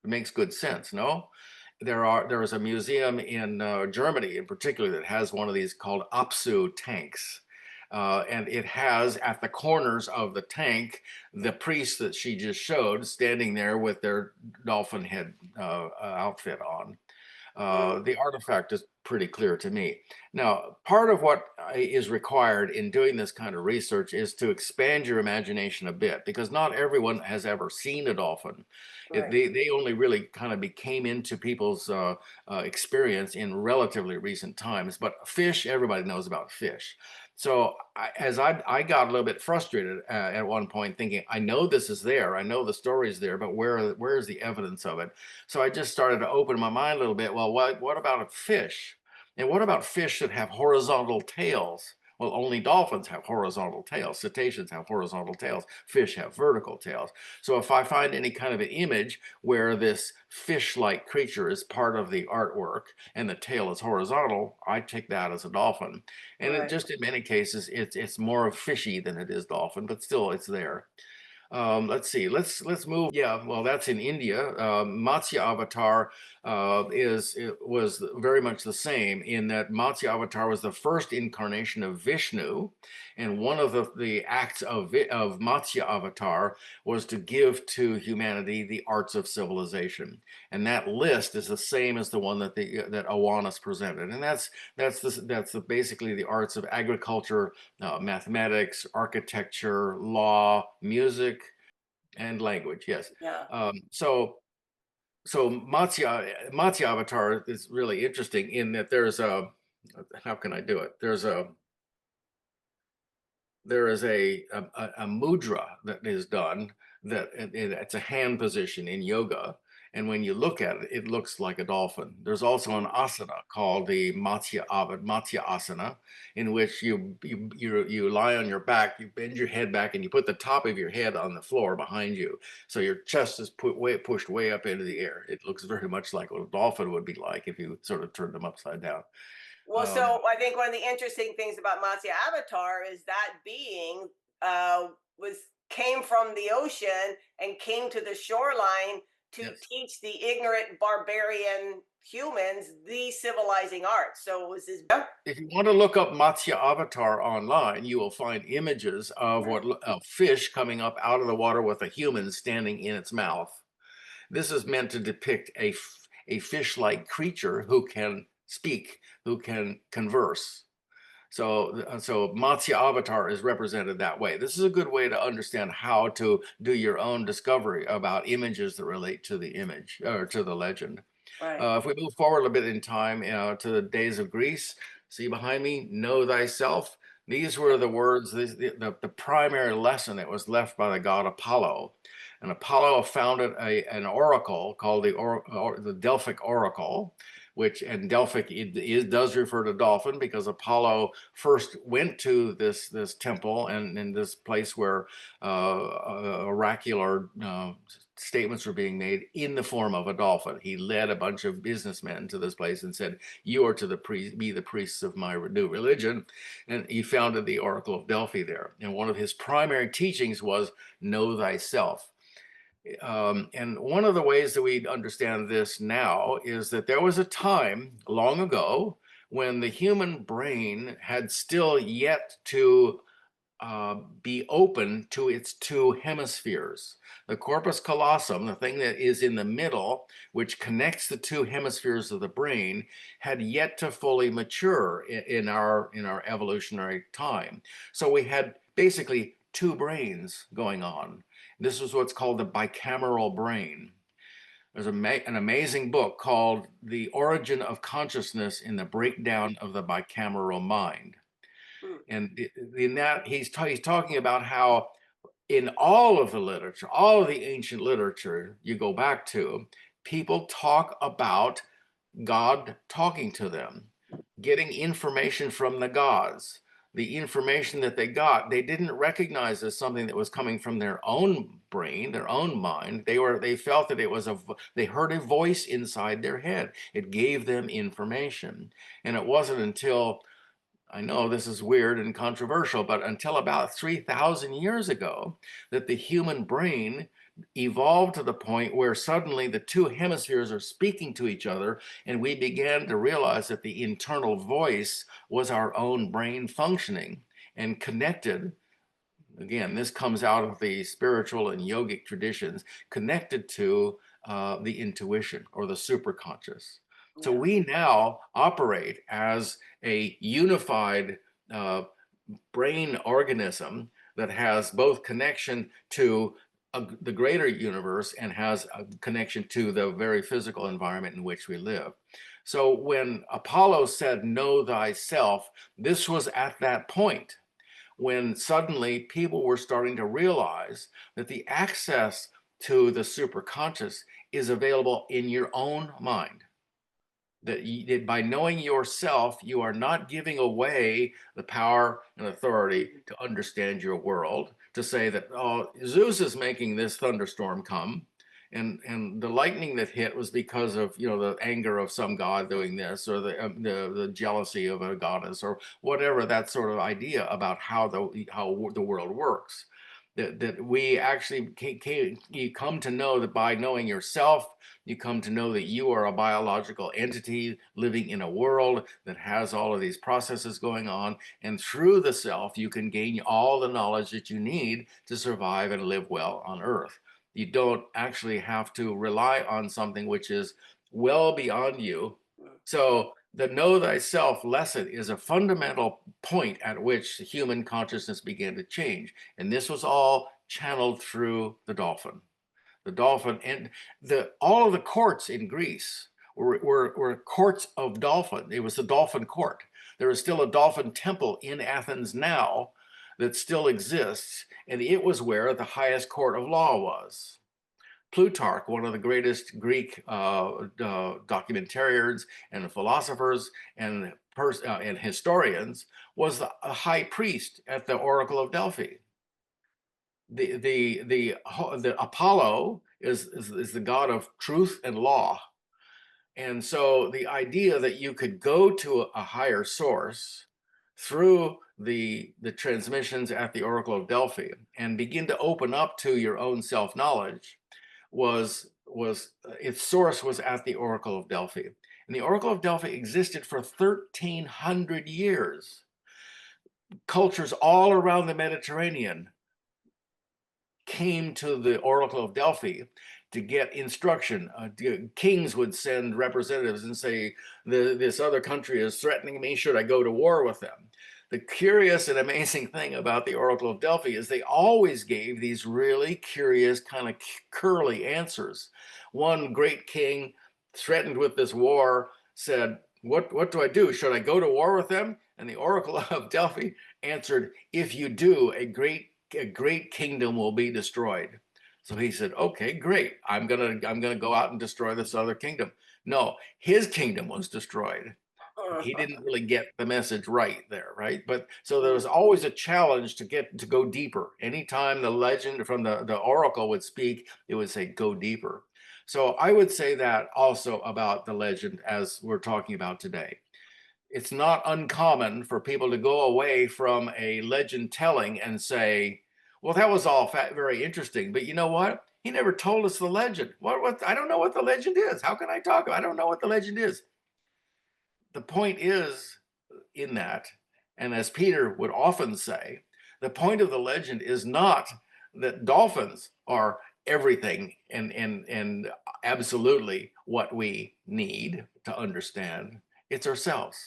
It makes good sense, no? There is a museum in Germany in particular that has one of these called Apsu tanks. And it has at the corners of the tank the priests that she just showed standing there with their dolphin head outfit on. Hmm. The artifact is pretty clear to me. Now, part of what is required in doing this kind of research is to expand your imagination a bit, because not everyone has ever seen a dolphin. Right. They only really kind of became into people's experience in relatively recent times. But fish, everybody knows about fish. So I got a little bit frustrated at one point, thinking, I know this is there, I know the story is there, but where is the evidence of it? So I just started to open my mind a little bit. Well, what about a fish? And what about fish that have horizontal tails? Well, only dolphins have horizontal tails. Cetaceans have horizontal tails. Fish have vertical tails. So if I find any kind of an image where this fish-like creature is part of the artwork and the tail is horizontal, I take that as a dolphin. And it Right. just in many cases, it's more fishy than it is dolphin, but still it's there. Let's see. Let's move. Yeah, well, that's in India. Matsya Avatar was very much the same in that Matsya Avatar was the first incarnation of Vishnu, and one of the acts of Matsya Avatar was to give to humanity the arts of civilization, and that list is the same as the one that Awanas presented, and basically the arts of agriculture, mathematics, architecture, law, music, and language. Yes. Yeah. So Matsya Avatar is really interesting in that there's a, how can I do it? There is a mudra that is done that it's a hand position in yoga, and when you look at it, it looks like a dolphin. There's also an Mm. asana called the Matsya asana, in which you lie on your back, you bend your head back, and you put the top of your head on the floor behind you, so your chest is pushed way up into the air. It looks very much like what a dolphin would be like if you sort of turned them upside down. Well, Um, so I think one of the interesting things about Matsya Avatar is that being was came from the ocean and came to the shoreline to yes. teach the ignorant barbarian humans the civilizing arts. So it was his. If you want to look up Matsya Avatar online, you will find images of of fish coming up out of the water with a human standing in its mouth. This is meant to depict a fish-like creature who can speak, who can converse. So Matsya Avatar is represented that way. This is a good way to understand how to do your own discovery about images that relate to the image or to the legend. Right. If we move forward a bit in time to the days of Greece, see behind me, know thyself. These were the words, the primary lesson that was left by the god Apollo. And Apollo founded an oracle called the Delphic Oracle, which, and Delphic does refer to dolphin because Apollo first went to this temple and in this place where oracular statements were being made in the form of a dolphin. He led a bunch of businessmen to this place and said, "You are to be the priests of my new religion." And he founded the Oracle of Delphi there. And one of his primary teachings was know thyself. And one of the ways that we understand this now is that there was a time long ago when the human brain had still yet to be open to its two hemispheres. The corpus callosum, the thing that is in the middle, which connects the two hemispheres of the brain, had yet to fully mature in our evolutionary time. So we had basically two brains going on. This is what's called the bicameral brain. There's an amazing book called The Origin of Consciousness in the Breakdown of the Bicameral Mind. Mm. And in that, he's talking about how in all of the literature, all of the ancient literature you go back to, people talk about God talking to them, getting information from the gods. The information that they got, they didn't recognize as something that was coming from their own brain, their own mind. They felt that it was they heard a voice inside their head. It gave them information. And it wasn't until, I know this is weird and controversial, but until about 3,000 years ago, that the human brain evolved to the point where suddenly the two hemispheres are speaking to each other, and we began to realize that the internal voice was our own brain functioning and connected. Again, this comes out of the spiritual and yogic traditions, connected to the intuition or the superconscious. So Yeah. we now operate as a unified brain organism that has both connection to the greater universe and has a connection to the very physical environment in which we live. So when Apollo said, know thyself, this was at that point when suddenly people were starting to realize that the access to the superconscious is available in your own mind. that by knowing yourself, you are not giving away the power and authority to understand your world, to say that, oh, Zeus is making this thunderstorm come, and the lightning that hit was because of, you know, the anger of some god doing this, or the jealousy of a goddess, or whatever, that sort of idea about how the world works. That we actually you come to know that by knowing yourself, you come to know that you are a biological entity living in a world that has all of these processes going on. And through the self, you can gain all the knowledge that you need to survive and live well on Earth. You don't actually have to rely on something which is well beyond you. So the know thyself lesson is a fundamental point at which the human consciousness began to change. And this was all channeled through the dolphin. The dolphin and all of the courts in Greece were courts of dolphin. It was the dolphin court. There is still a dolphin temple in Athens now that still exists, and it was where the highest court of law was. Plutarch, one of the greatest Greek documentarians and philosophers and historians, was a high priest at the Oracle of Delphi. The Apollo is the god of truth and law, and so the idea that you could go to a higher source through the transmissions at the Oracle of Delphi and begin to open up to your own self knowledge was its source was at the Oracle of Delphi. And the Oracle of Delphi existed for 1,300 years. Cultures all around the Mediterranean came to the Oracle of Delphi to get instruction. Kings would send representatives and say, this other country is threatening me. Should I go to war with them? The curious and amazing thing about the Oracle of Delphi is they always gave these really curious, kind of curly answers. One great king, threatened with this war, said, what do I do? Should I go to war with them? And the Oracle of Delphi answered, if you do, a great kingdom will be destroyed. So he said, okay, great. I'm gonna go out and destroy this other kingdom. No, his kingdom was destroyed. He didn't really get the message right there, right? But so there was always a challenge to go deeper. Anytime the legend from the oracle would speak, it would say go deeper. So I would say that also about the legend as we're talking about today. It's not uncommon for people to go away from a legend telling and say, well, that was all very interesting, but you know what? He never told us the legend. What? I don't know what the legend is. How can I talk? I don't know what the legend is. The point is in that, and as Peter would often say, the point of the legend is not that dolphins are everything and absolutely what we need to understand. It's ourselves.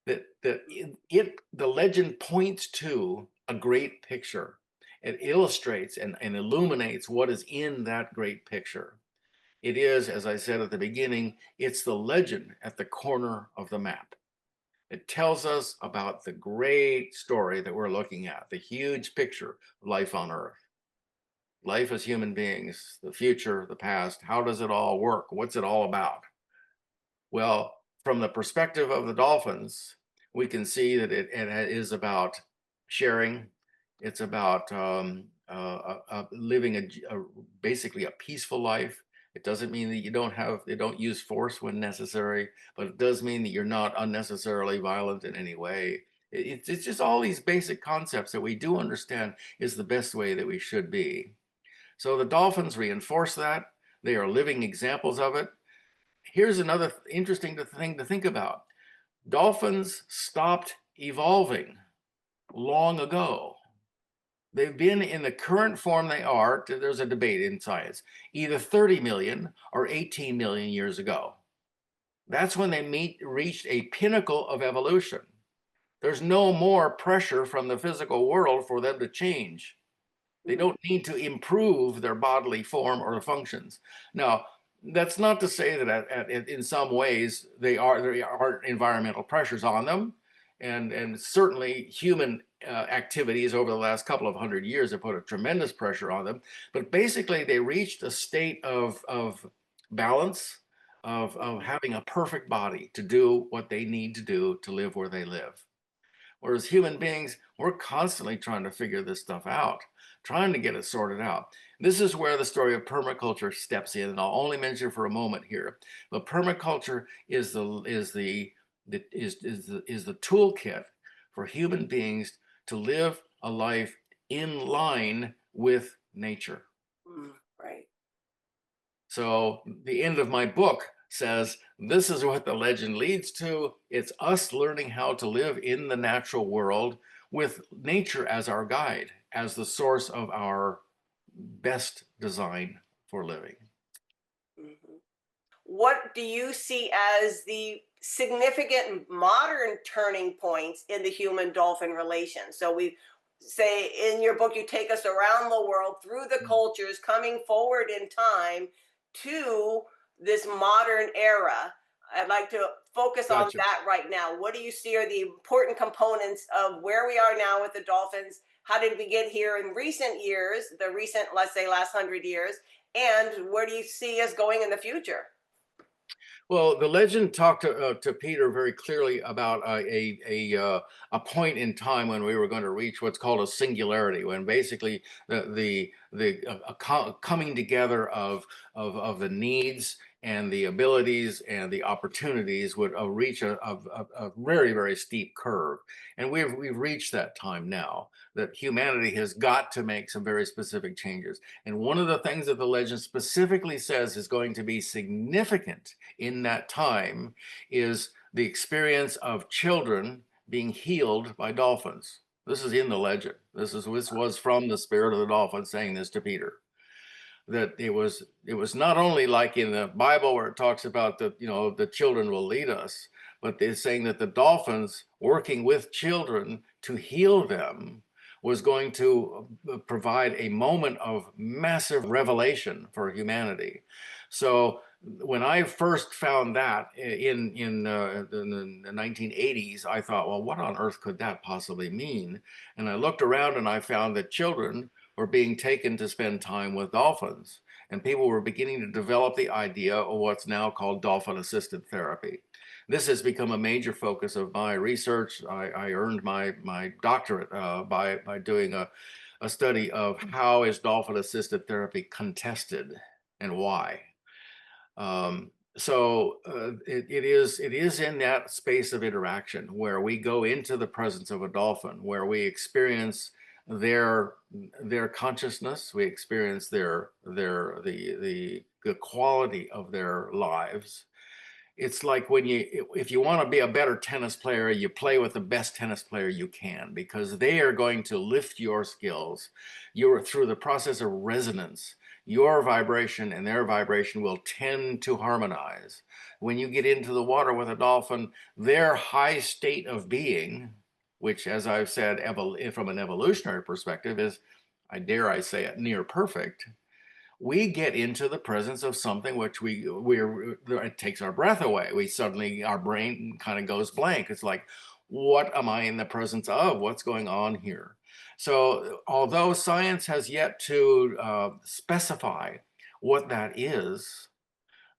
The legend points to a great picture. It illustrates and illuminates what is in that great picture. It is, as I said at the beginning, it's the legend at the corner of the map. It tells us about the great story that we're looking at, the huge picture of life on Earth. Life as human beings, the future, the past, how does it all work? What's it all about? Well, from the perspective of the dolphins, we can see that it is about sharing. It's about living basically a peaceful life. It doesn't mean that they don't use force when necessary, but it does mean that you're not unnecessarily violent in any way. It's just all these basic concepts that we do understand is the best way that we should be. So the dolphins reinforce that. They are living examples of it. Here's another interesting thing to think about. Dolphins stopped evolving long ago. They've been in the current form they are, there's a debate in science, either 30 million or 18 million years ago. That's when they reached a pinnacle of evolution. There's no more pressure from the physical world for them to change. They don't need to improve their bodily form or functions. Now, that's not to say that in some ways there are environmental pressures on them, and certainly human activities over the last couple of hundred years have put a tremendous pressure on them. But basically, they reached a state of balance, of having a perfect body to do what they need to do to live where they live. Whereas human beings, we're constantly trying to figure this stuff out, trying to get it sorted out. This is where the story of permaculture steps in, and I'll only mention for a moment here. But permaculture is the toolkit for human beings to live a life in line with nature. Right. So the end of my book says this is what the legend leads to. It's us learning how to live in the natural world with nature as our guide, as the source of our best design for living. Mhm. What do you see as the significant modern turning points in the human dolphin relation? So we say in your book, you take us around the world through the cultures, coming forward in time to this modern era. I'd like to focus on Gotcha. that right now. What do you see are the important components of where we are now with the dolphins? How did we get here in recent years, the recent, let's say, last 100 years? And where do you see us going in the future? Well, the legend talked to Peter very clearly about a point in time when we were going to reach what's called a singularity, when basically the coming together of the needs and the abilities and the opportunities would reach a very, very steep curve, and we've reached that time now. That humanity has got to make some very specific changes, and one of the things that the legend specifically says is going to be significant in that time is the experience of children being healed by dolphins. This is in the legend. This was from the spirit of the dolphin saying this to Peter. That it was not only like in the Bible where it talks about the children will lead us, but they're saying that the dolphins working with children to heal them was going to provide a moment of massive revelation for humanity. So when I first found that in the 1980s, I thought, well, what on earth could that possibly mean? And I looked around and I found that children were being taken to spend time with dolphins, and people were beginning to develop the idea of what's now called dolphin-assisted therapy. This has become a major focus of my research. I earned my doctorate by doing a study of how is dolphin-assisted therapy contested and why. It is in that space of interaction where we go into the presence of a dolphin, where we experience their consciousness, we experience the quality of their lives. It's like if you want to be a better tennis player, you play with the best tennis player you can, because they are going to lift your skills. You're through the process of resonance. Your vibration and their vibration will tend to harmonize. When you get into the water with a dolphin, their high state of being, which, as I've said, from an evolutionary perspective, is, I dare I say it, near perfect. We get into the presence of something which it takes our breath away. Our brain kind of goes blank. It's like, what am I in the presence of? What's going on here? So although science has yet to specify what that is,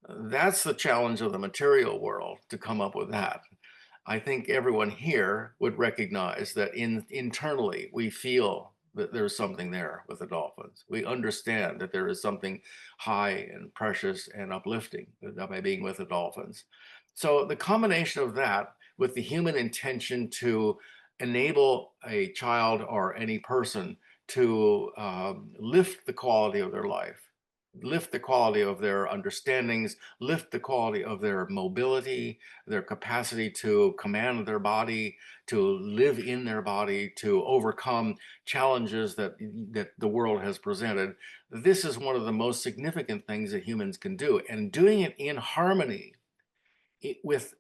that's the challenge of the material world, to come up with that. I think everyone here would recognize that internally we feel that there's something there with the dolphins. We understand that there is something high and precious and uplifting by being with the dolphins. So the combination of that with the human intention to enable a child or any person to lift the quality of their life, lift the quality of their understandings, lift the quality of their mobility, their capacity to command their body, to live in their body, to overcome challenges that the world has presented. This is one of the most significant things that humans can do, and doing it in harmony with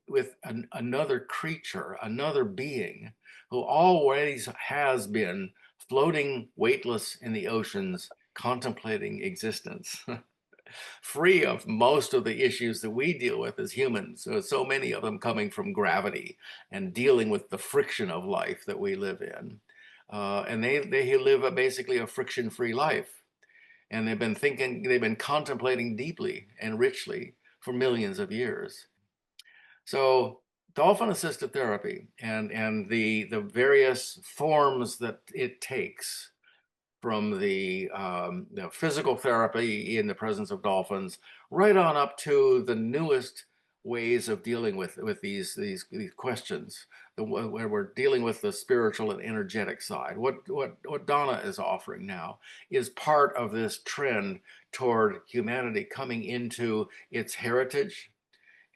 another creature, another being who always has been floating weightless in the oceans, contemplating existence. Free of most of the issues that we deal with as humans. So many of them coming from gravity and dealing with the friction of life that we live in. And they live basically a friction-free life. And they've been contemplating deeply and richly for millions of years. So dolphin assisted therapy and the various forms that it takes, from the physical therapy in the presence of dolphins, right on up to the newest ways of dealing with these questions, where we're dealing with the spiritual and energetic side. What Donna is offering now is part of this trend toward humanity coming into its heritage,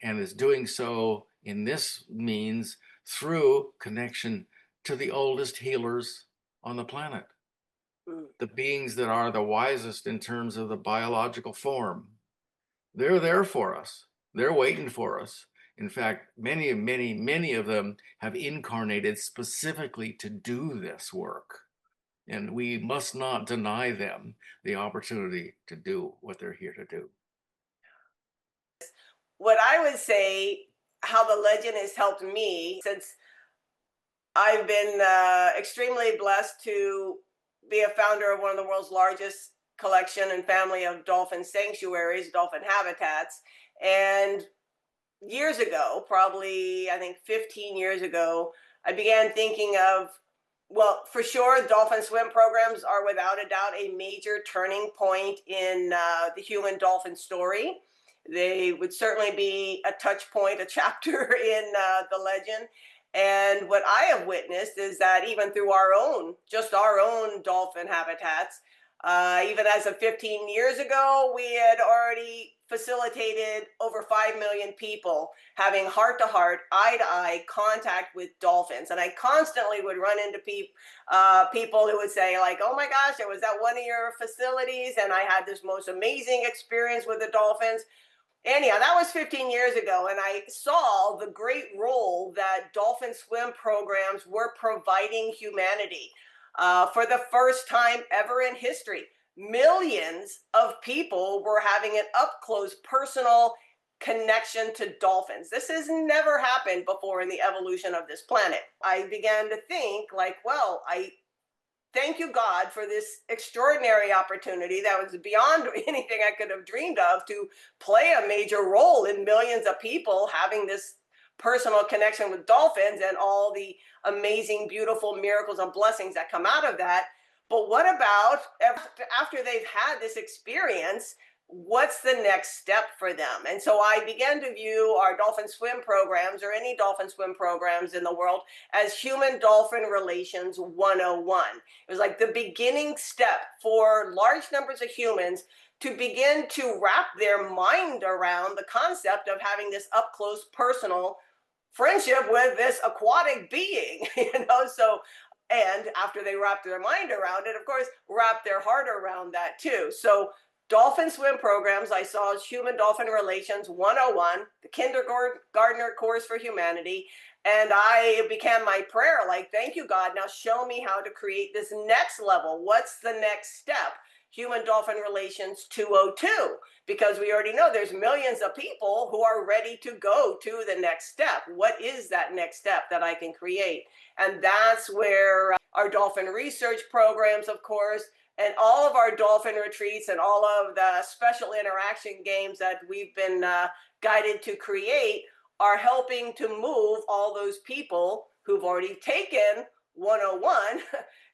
and is doing so in this means through connection to the oldest healers on the planet, Mm. the beings that are the wisest in terms of the biological form. They're there for us. They're waiting for us. In fact, many of them have incarnated specifically to do this work. And we must not deny them the opportunity to do what they're here to do. What I would say, how the legend has helped me, since I've been extremely blessed to be a founder of one of the world's largest collection and family of dolphin sanctuaries, dolphin habitats. And years ago, probably I think 15 years ago, I began thinking of, well, for sure, dolphin swim programs are without a doubt a major turning point in the human dolphin story. They would certainly be a touch point, a chapter in the legend. And what I have witnessed is that even through our own, just our own dolphin habitats, even as of 15 years ago, we had already facilitated over 5 million people having heart to heart, eye to eye contact with dolphins. And I constantly would run into people who would say, like, oh my gosh, I was at one of your facilities and I had this most amazing experience with the dolphins. Anyhow, that was 15 years ago, and I saw the great role that dolphin swim programs were providing humanity. For the first time ever in history, millions of people were having an up close, personal connection to dolphins. This has never happened before in the evolution of this planet. I began to think, like, well, I thank you, God, for this extraordinary opportunity that was beyond anything I could have dreamed of, to play a major role in millions of people having this personal connection with dolphins and all the amazing, beautiful miracles and blessings that come out of that. But what about after they've had this experience? What's the next step for them? And so I began to view our dolphin swim programs, or any dolphin swim programs in the world, as human dolphin relations 101. It was like the beginning step for large numbers of humans to begin to wrap their mind around the concept of having this up close, personal friendship with this aquatic being, So, and after they wrap their mind around it, of course, wrap their heart around that too. So dolphin swim programs I saw as human dolphin relations 101, the kindergartner course for humanity. And I began my prayer, like, thank you, God. Now show me how to create this next level. What's the next step? Human dolphin relations 202, because we already know there's millions of people who are ready to go to the next step. What is that next step that I can create? And that's where our dolphin research programs, of course, and all of our dolphin retreats and all of the special interaction games that we've been guided to create are helping to move all those people who've already taken 101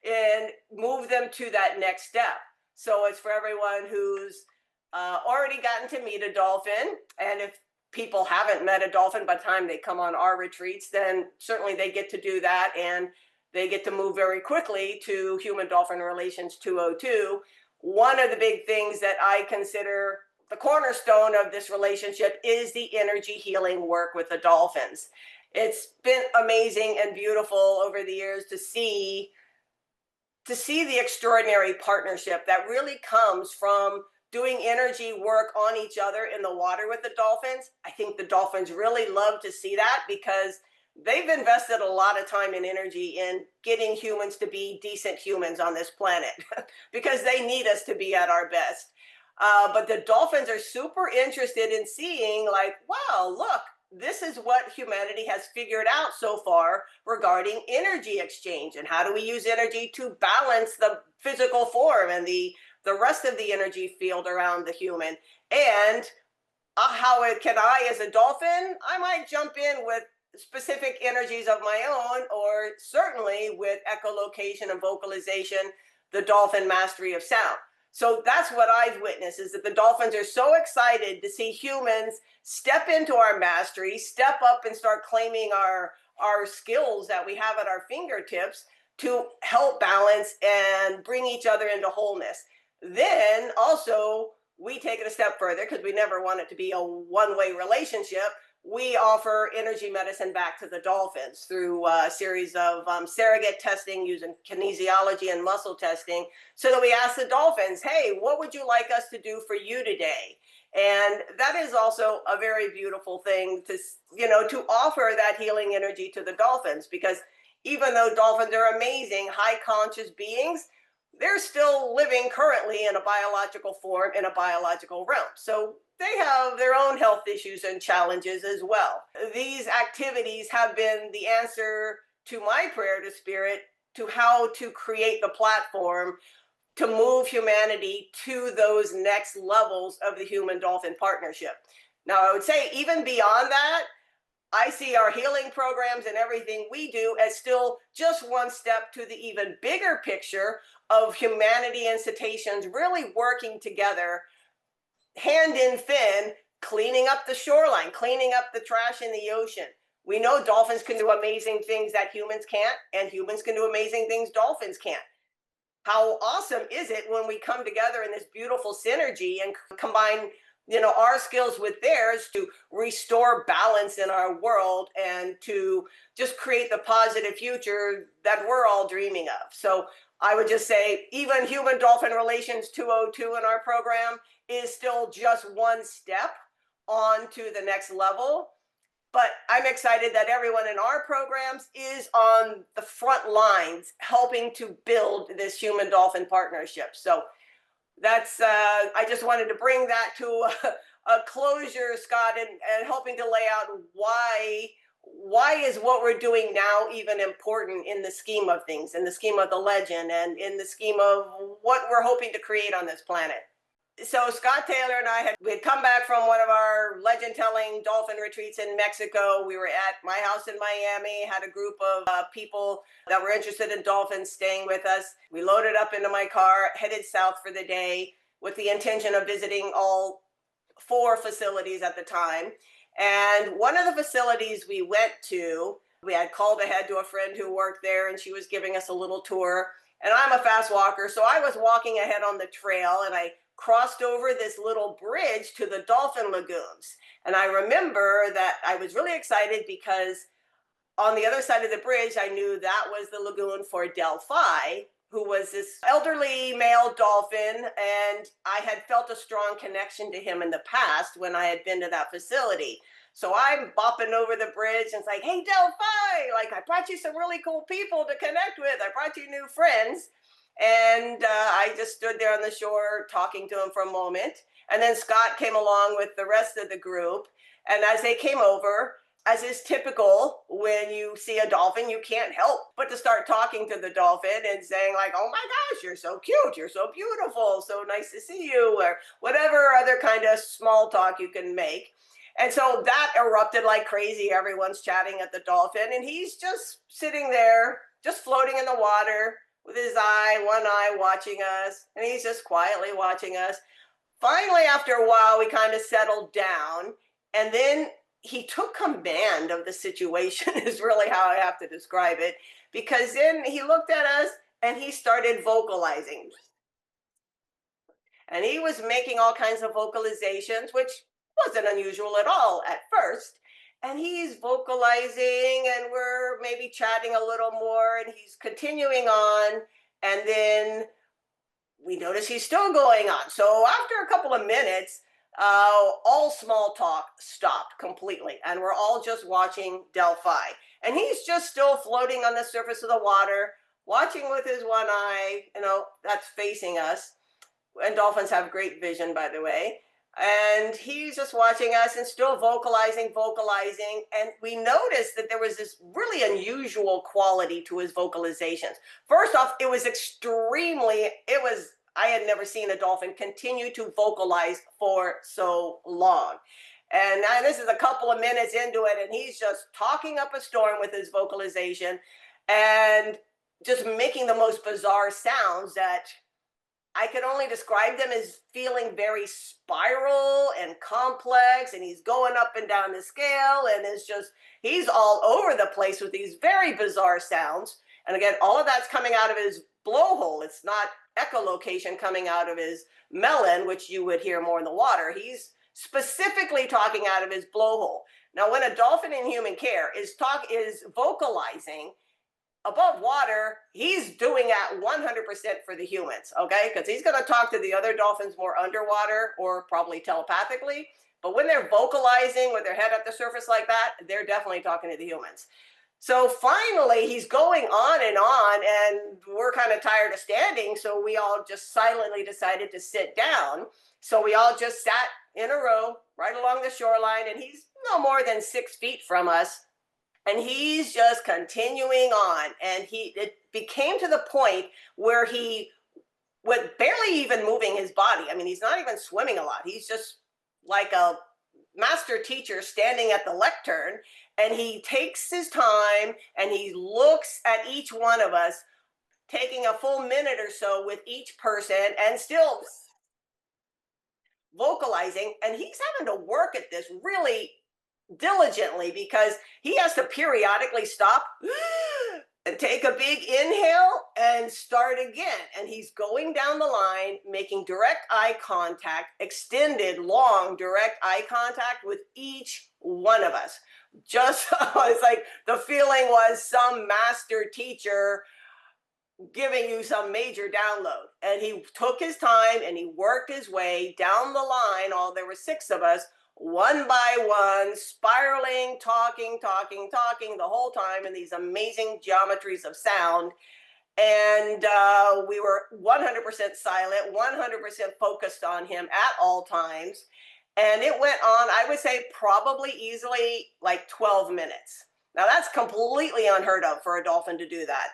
and move them to that next step. So it's for everyone who's already gotten to meet a dolphin. And if people haven't met a dolphin by the time they come on our retreats, then certainly they get to do that. And they get to move very quickly to human dolphin relations 202. One of the big things that I consider the cornerstone of this relationship is the energy healing work with the dolphins. It's been amazing and beautiful over the years to see the extraordinary partnership that really comes from doing energy work on each other in the water with the dolphins. I think the dolphins really love to see that, because they've invested a lot of time and energy in getting humans to be decent humans on this planet because they need us to be at our best. But the dolphins are super interested in seeing, like, wow, look, this is what humanity has figured out so far regarding energy exchange, and how do we use energy to balance the physical form and the rest of the energy field around the human. And Can I, as a dolphin, I might jump in with specific energies of my own, or certainly with echolocation and vocalization, the dolphin mastery of sound. So that's what I've witnessed, is that the dolphins are so excited to see humans step into our mastery, step up and start claiming our skills that we have at our fingertips to help balance and bring each other into wholeness. Then also, we take it a step further because we never want it to be a one-way relationship. We offer energy medicine back to the dolphins through a series of surrogate testing using kinesiology and muscle testing, so that we ask the dolphins, hey, what would you like us to do for you today? And that is also a very beautiful thing to, to offer that healing energy to the dolphins, because even though dolphins are amazing, high conscious beings, they're still living currently in a biological form, in a biological realm. So they have their own health issues and challenges as well. These activities have been the answer to my prayer to Spirit to how to create the platform to move humanity to those next levels of the human dolphin partnership. Now, I would say even beyond that, I see our healing programs and everything we do as still just one step to the even bigger picture of humanity and cetaceans really working together, hand in fin, cleaning up the shoreline, cleaning up the trash in the ocean. We know dolphins can do amazing things that humans can't, and humans can do amazing things dolphins can't. How awesome is it when we come together in this beautiful synergy and combine, our skills with theirs to restore balance in our world and to just create the positive future that we're all dreaming of. So I would just say even human dolphin relations 202 in our program is still just one step on to the next level. But I'm excited that everyone in our programs is on the front lines helping to build this human dolphin partnership. So that's, I just wanted to bring that to a closure, Scott, and helping to lay out why is what we're doing now even important in the scheme of things, in the scheme of the legend, and in the scheme of what we're hoping to create on this planet. So Scott Taylor and we had come back from one of our legend telling dolphin retreats in Mexico. We were at my house in Miami, had a group of people that were interested in dolphins staying with us. We loaded up into my car, headed south for the day with the intention of visiting all 4 facilities at the time. And one of the facilities we went to, we had called ahead to a friend who worked there, and she was giving us a little tour. And I'm a fast walker, so I was walking ahead on the trail, and I crossed over this little bridge to the dolphin lagoons. And I remember that I was really excited because on the other side of the bridge, I knew that was the lagoon for Delphi, who was this elderly male dolphin. And I had felt a strong connection to him in the past when I had been to that facility. So I'm bopping over the bridge and it's like, hey, Delphi, like, I brought you some really cool people to connect with. I brought you new friends. And I just stood there on the shore talking to him for a moment. And then Scott came along with the rest of the group. And as they came over, as is typical when you see a dolphin, you can't help but to start talking to the dolphin and saying like, oh my gosh, you're so cute, you're so beautiful, so nice to see you, or whatever other kind of small talk you can make. And so that erupted like crazy. Everyone's chatting at the dolphin, and he's just sitting there, just floating in the water, with his one eye watching us, and he's just quietly watching us. Finally, after a while, we kind of settled down, and then he took command of the situation is really how I have to describe it, because then he looked at us and he started vocalizing. And he was making all kinds of vocalizations, which wasn't unusual at all at first. And he's vocalizing, and we're maybe chatting a little more, and he's continuing on. And then we notice he's still going on. So after a couple of minutes, all small talk stopped completely. And we're all just watching Delphi. And he's just still floating on the surface of the water, watching with his one eye, that's facing us. And dolphins have great vision, by the way. And he's just watching us and still vocalizing. And we noticed that there was this really unusual quality to his vocalizations. First off, it was I had never seen a dolphin continue to vocalize for so long. And now this is a couple of minutes into it, and he's just talking up a storm with his vocalization and just making the most bizarre sounds that I could only describe them as feeling very spiral and complex, and he's going up and down the scale, and it's just, he's all over the place with these very bizarre sounds. And again, all of that's coming out of his blowhole. It's not echolocation coming out of his melon, which you would hear more in the water. He's specifically talking out of his blowhole. Now, when a dolphin in human care is vocalizing above water, he's doing at 100% for the humans, okay? Because he's going to talk to the other dolphins more underwater or probably telepathically. But when they're vocalizing with their head at the surface like that, they're definitely talking to the humans. So finally, he's going on, and we're kind of tired of standing. So we all just silently decided to sit down. So we all just sat in a row right along the shoreline, and he's no more than 6 feet from us. And he's just continuing on. And it became to the point where he was barely even moving his body. I mean, he's not even swimming a lot. He's just like a master teacher standing at the lectern, and he takes his time and he looks at each one of us, taking a full minute or so with each person and still vocalizing. And he's having to work at this really diligently because he has to periodically stop and take a big inhale and start again. And he's going down the line, making direct eye contact, extended, long, direct eye contact with each one of us. Just, it's like the feeling was some master teacher giving you some major download. And he took his time and he worked his way down the line. There were 6 of us, one by one, spiraling, talking the whole time in these amazing geometries of sound. And we were 100% silent, 100% focused on him at all times. And it went on, I would say, probably easily like 12 minutes. Now, that's completely unheard of for a dolphin to do that.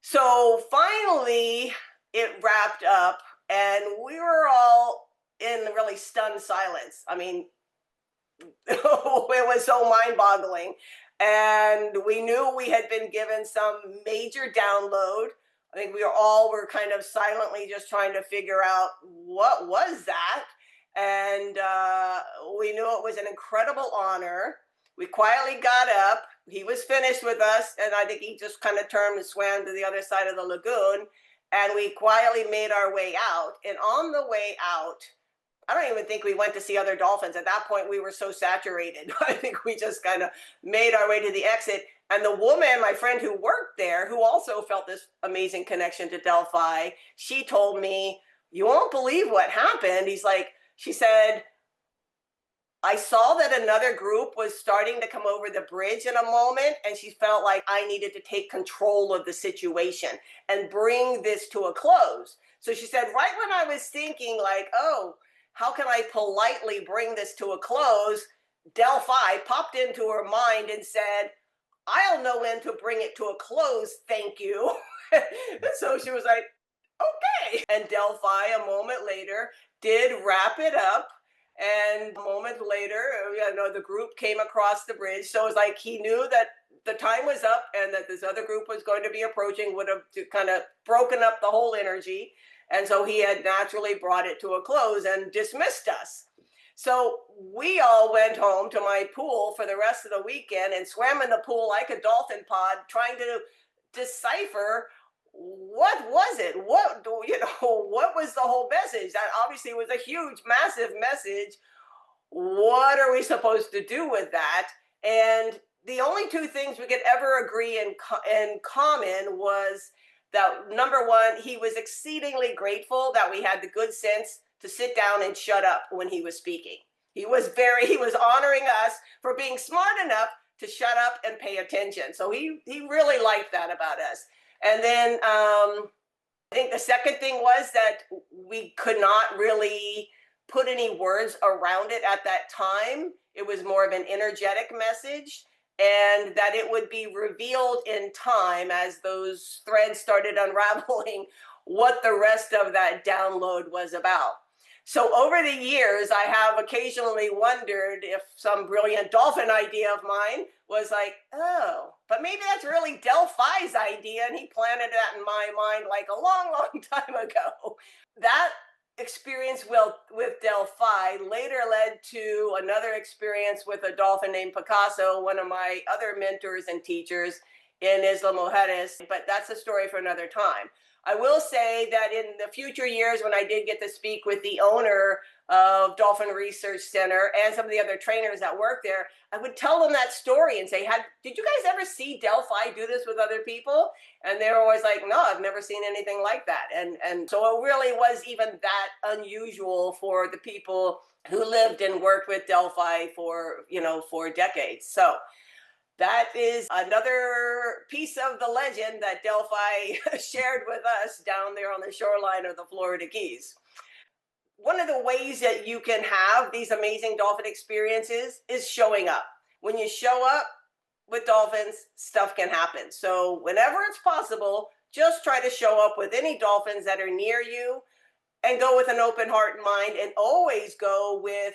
So finally, it wrapped up, and we were all in really stunned silence. I mean, it was so mind-boggling. And we knew we had been given some major download. I think we were kind of silently just trying to figure out what was that. And we knew it was an incredible honor. We quietly got up. He was finished with us, and I think he just kind of turned and swam to the other side of the lagoon. And we quietly made our way out. And on the way out, I don't even think we went to see other dolphins. At that point, we were so saturated. I think we just kind of made our way to the exit. And the woman, my friend who worked there, who also felt this amazing connection to Delphi, she told me, "You won't believe what happened." She said, "I saw that another group was starting to come over the bridge in a moment, and she felt like I needed to take control of the situation and bring this to a close." So she said, right when I was thinking like, oh, how can I politely bring this to a close? Delphi popped into her mind and said, "I'll know when to bring it to a close, thank you." So she was like, okay. And Delphi, a moment later, did wrap it up. And a moment later, the group came across the bridge. So it was like he knew that the time was up and that this other group was going to be approaching, would have kind of broken up the whole energy. And so he had naturally brought it to a close and dismissed us. So we all went home to my pool for the rest of the weekend and swam in the pool like a dolphin pod, trying to decipher what was it? What was the whole message? That obviously was a huge, massive message. What are we supposed to do with that? And the only 2 things we could ever agree in common was that, number one, he was exceedingly grateful that we had the good sense to sit down and shut up when he was speaking. He was honoring us for being smart enough to shut up and pay attention. So he really liked that about us. And then I think the second thing was that we could not really put any words around it at that time. It was more of an energetic message, and that it would be revealed in time as those threads started unraveling what the rest of that download was about. So over the years, I have occasionally wondered if some brilliant dolphin idea of mine was like, oh, but maybe that's really Delphi's idea, and he planted that in my mind like a long, long time ago. That experience with Delphi later led to another experience with a dolphin named Picasso, one of my other mentors and teachers in Isla Mujeres, but that's a story for another time. I will say that in the future years, when I did get to speak with the owner of Dolphin Research Center and some of the other trainers that work there, I would tell them that story and say, did you guys ever see Delphi do this with other people? And they were always like, no, I've never seen anything like that. And so it really was even that unusual for the people who lived and worked with Delphi for decades. So that is another piece of the legend that Delphi shared with us down there on the shoreline of the Florida Keys. One of the ways that you can have these amazing dolphin experiences is showing up. When you show up with dolphins, stuff can happen. So whenever it's possible, just try to show up with any dolphins that are near you and go with an open heart and mind, and always go with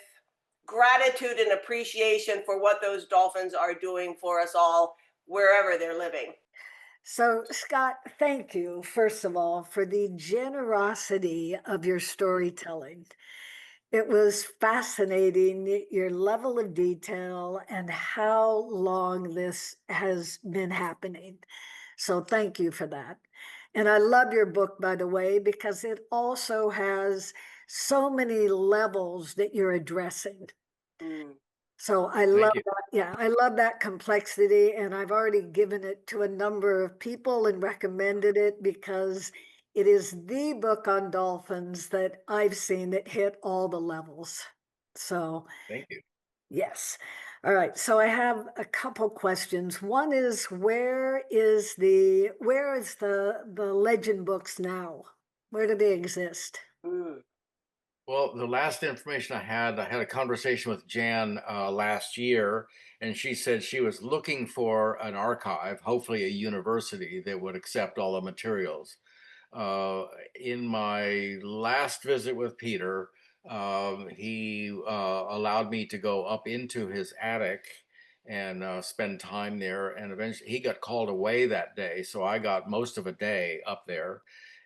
gratitude and appreciation for what those dolphins are doing for us all, wherever they're living. So, Scott, thank you, first of all, for the generosity of your storytelling. It was fascinating, your level of detail and how long this has been happening. So, thank you for that. And I love your book, by the way, because it also has so many levels that you're addressing. Mm. So I love that. Yeah, I love that complexity. And I've already given it to a number of people and recommended it because it is the book on dolphins that I've seen that hit all the levels. So Thank you. yes. All right. So I have a couple questions. One is where is the legend books now? Where do they exist? Mm. Well, the last information I had a conversation with Jan last year, and she said she was looking for an archive, hopefully a university that would accept all the materials. In my last visit with Peter, he allowed me to go up into his attic and spend time there. And eventually he got called away that day. So I got most of a day up there.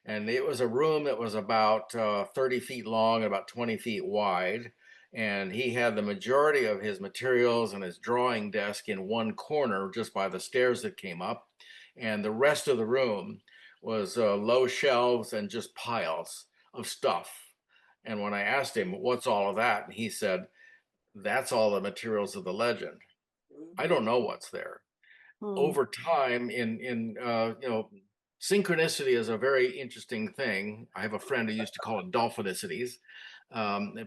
And it was a room that was about 30 feet long, about 20 feet wide. And he had the majority of his materials and his drawing desk in one corner just by the stairs that came up. And the rest of the room was low shelves and just piles of stuff. And when I asked him, what's all of that? He said, that's all the materials of the legend. I don't know what's there. Over time, synchronicity is a very interesting thing. I have a friend who used to call it dolphinicities,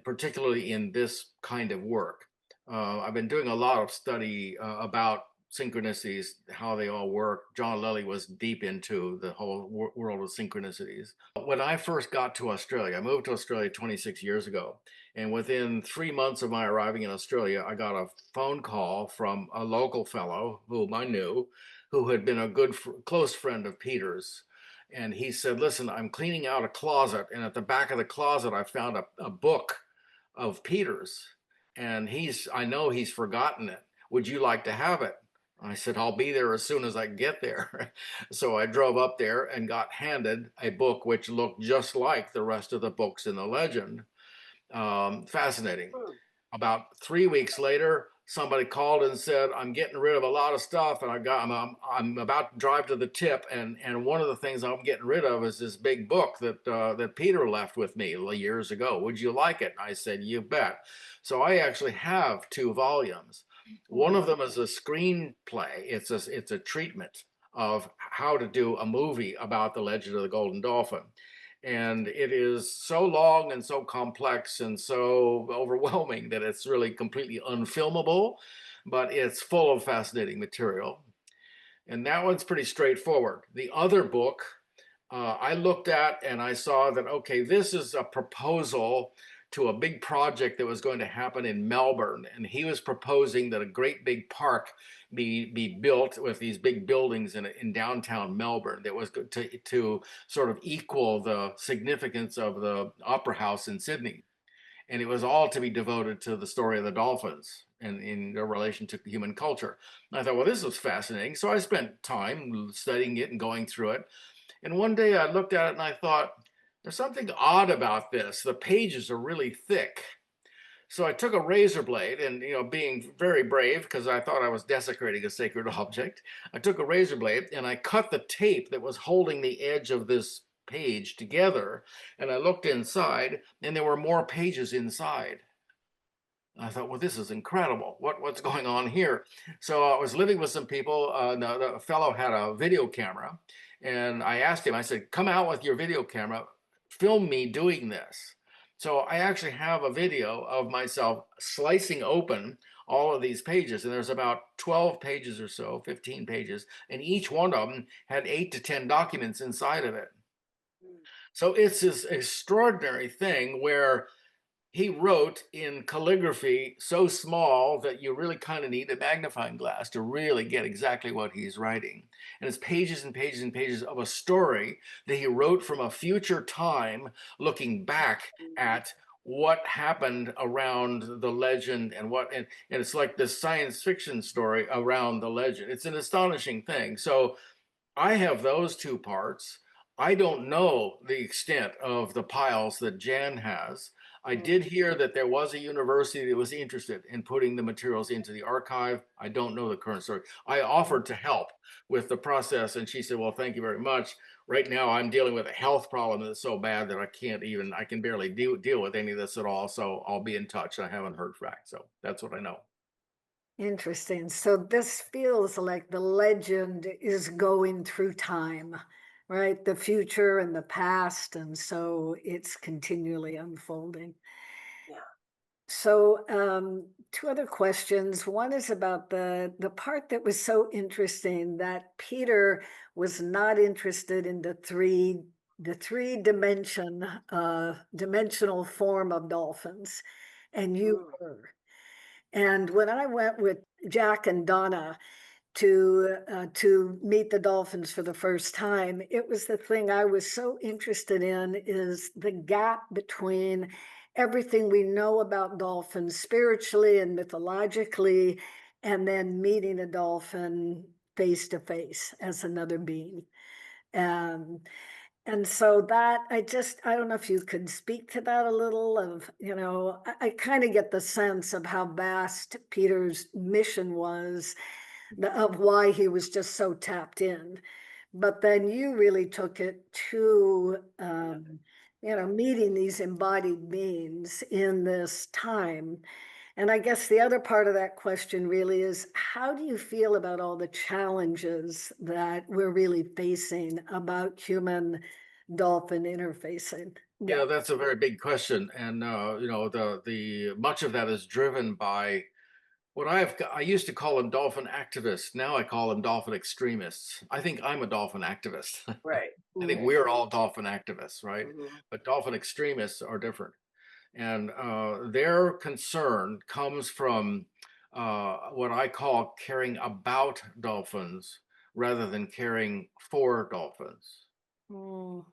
particularly in this kind of work. I've been doing a lot of study about synchronicities, how they all work. John Lilly was deep into the whole world of synchronicities. When I first got to Australia, I moved to Australia 26 years ago. And within 3 months of my arriving in Australia, I got a phone call from a local fellow whom I knew, who had been a close friend of Peter's. And he said, listen, I'm cleaning out a closet. And at the back of the closet, I found a book of Peter's. And I know he's forgotten it. Would you like to have it? I said, I'll be there as soon as I get there. So I drove up there and got handed a book which looked just like the rest of the books in the legend. Fascinating. About 3 weeks later, somebody called and said, I'm getting rid of a lot of stuff and I'm about to drive to the tip. And one of the things I'm getting rid of is this big book that Peter left with me years ago. Would you like it? And I said, you bet. So I actually have 2 volumes. One of them is a screenplay. It's a treatment of how to do a movie about the legend of the Golden Dolphin. And it is so long and so complex and so overwhelming that it's really completely unfilmable, but it's full of fascinating material. And that one's pretty straightforward. The other book I looked at and I saw that, okay, this is a proposal to a big project that was going to happen in Melbourne, and he was proposing that a great big park be built with these big buildings in downtown Melbourne that was to sort of equal the significance of the Opera House in Sydney. And it was all to be devoted to the story of the dolphins and in their relation to human culture. And I thought, well, this was fascinating. So I spent time studying it and going through it. And one day I looked at it and I thought, there's something odd about this. The pages are really thick. So I took a razor blade and, being very brave because I thought I was desecrating a sacred object, I took a razor blade and I cut the tape that was holding the edge of this page together. And I looked inside and there were more pages inside. I thought, well, this is incredible. What's going on here? So I was living with some people. The fellow had a video camera, and I asked him, I said, come out with your video camera, film me doing this. So I actually have a video of myself slicing open all of these pages, and there's about 12 pages or so, 15 pages, and each one of them had 8 to 10 documents inside of it. So it's this extraordinary thing where he wrote in calligraphy so small that you really kind of need a magnifying glass to really get exactly what he's writing. And it's pages and pages and pages of a story that he wrote from a future time, looking back at what happened around the legend and it's like this science fiction story around the legend. It's an astonishing thing. So I have those two parts. I don't know the extent of the piles that Jan has. I did hear that there was a university that was interested in putting the materials into the archive. I don't know the current story. I offered to help with the process, and she said, well, thank you very much. Right now, I'm dealing with a health problem that's so bad that I can barely deal with any of this at all. So I'll be in touch. I haven't heard back. So that's what I know. Interesting. So this feels like the legend is going through time, right? The future and the past. And so it's continually unfolding. Yeah. So two other questions. One is about the part that was so interesting that Peter was not interested in the dimensional form of dolphins, and you were. And when I went with Jack and Donna to meet the dolphins for the first time, it was the thing I was so interested in is the gap between everything we know about dolphins spiritually and mythologically, and then meeting a dolphin face to face as another being. And so that I don't know if you could speak to that a little of, I kind of get the sense of how vast Peter's mission was, of why he was just so tapped in. But then you really took it to, meeting these embodied beings in this time. And I guess the other part of that question really is, how do you feel about all the challenges that we're really facing about human dolphin interfacing? Yeah, that's a very big question. And, the much of that is driven by what I used to call them dolphin activists. Now I call them dolphin extremists. I think I'm a dolphin activist. Right. I think we're all dolphin activists, right? Mm-hmm. But dolphin extremists are different. And their concern comes from what I call caring about dolphins rather than caring for dolphins. Mm.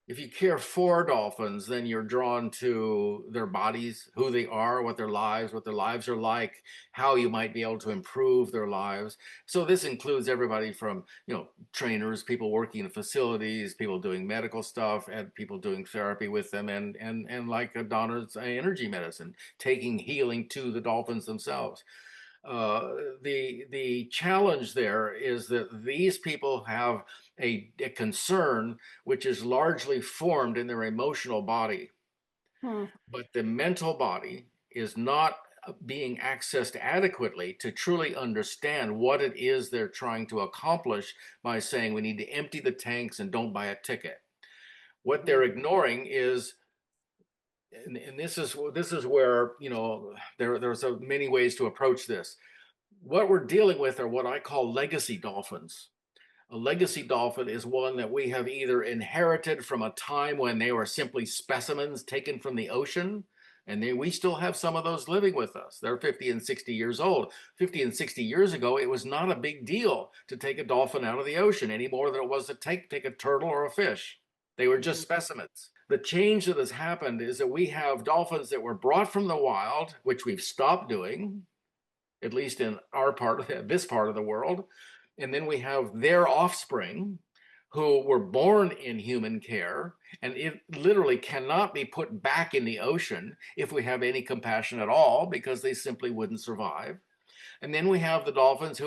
If you care for dolphins, then you're drawn to their bodies, who they are, what their lives are like, how you might be able to improve their lives. So this includes everybody from, trainers, people working in facilities, people doing medical stuff, and people doing therapy with them, and like Donna's energy medicine, taking healing to the dolphins themselves. The challenge there is that these people have a concern which is largely formed in their emotional body, but the mental body is not being accessed adequately to truly understand what it is they're trying to accomplish by saying we need to empty the tanks and don't buy a ticket. What they're ignoring is, and this is where there's many ways to approach this. What we're dealing with are what I call legacy dolphins. A legacy dolphin is one that we have either inherited from a time when they were simply specimens taken from the ocean, And we still have some of those living with us. They're 50 and 60 years old. 50 and 60 years ago, it was not a big deal to take a dolphin out of the ocean any more than it was to take a turtle or a fish. They were just specimens. The change that has happened is that we have dolphins that were brought from the wild, which we've stopped doing, at least in our part of this part of the world. And then we have their offspring who were born in human care, and it literally cannot be put back in the ocean if we have any compassion at all, because they simply wouldn't survive. And then we have the dolphins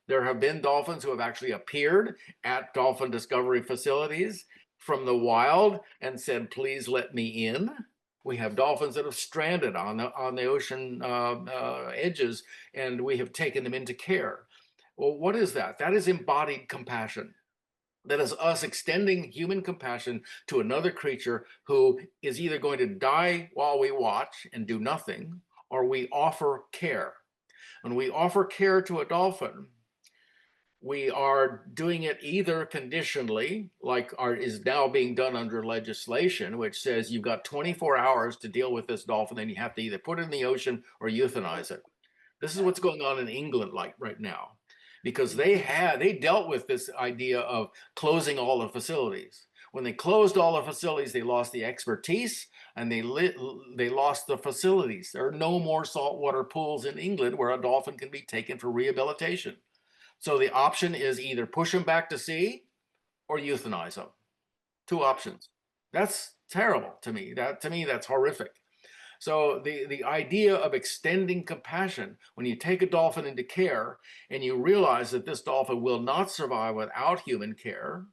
there have been dolphins who have actually appeared at dolphin discovery facilities from the wild and said, please let me in. We have dolphins that have stranded on the ocean edges, and we have taken them into care. Well, what is that? That is embodied compassion. That is us extending human compassion to another creature who is either going to die while we watch and do nothing, or we offer care. When we offer care to a dolphin, we are doing it either conditionally, like is now being done under legislation, which says you've got 24 hours to deal with this dolphin, and you have to either put it in the ocean or euthanize it. This is what's going on in England right now, because they dealt with this idea of closing all the facilities. When they closed all the facilities, they lost the expertise, and they lost the facilities. There are no more saltwater pools in England where a dolphin can be taken for rehabilitation. So the option is either push them back to sea or euthanize them. Two options. That's terrible to me. That's horrific. So the idea of extending compassion, when you take a dolphin into care and you realize that this dolphin will not survive without human care,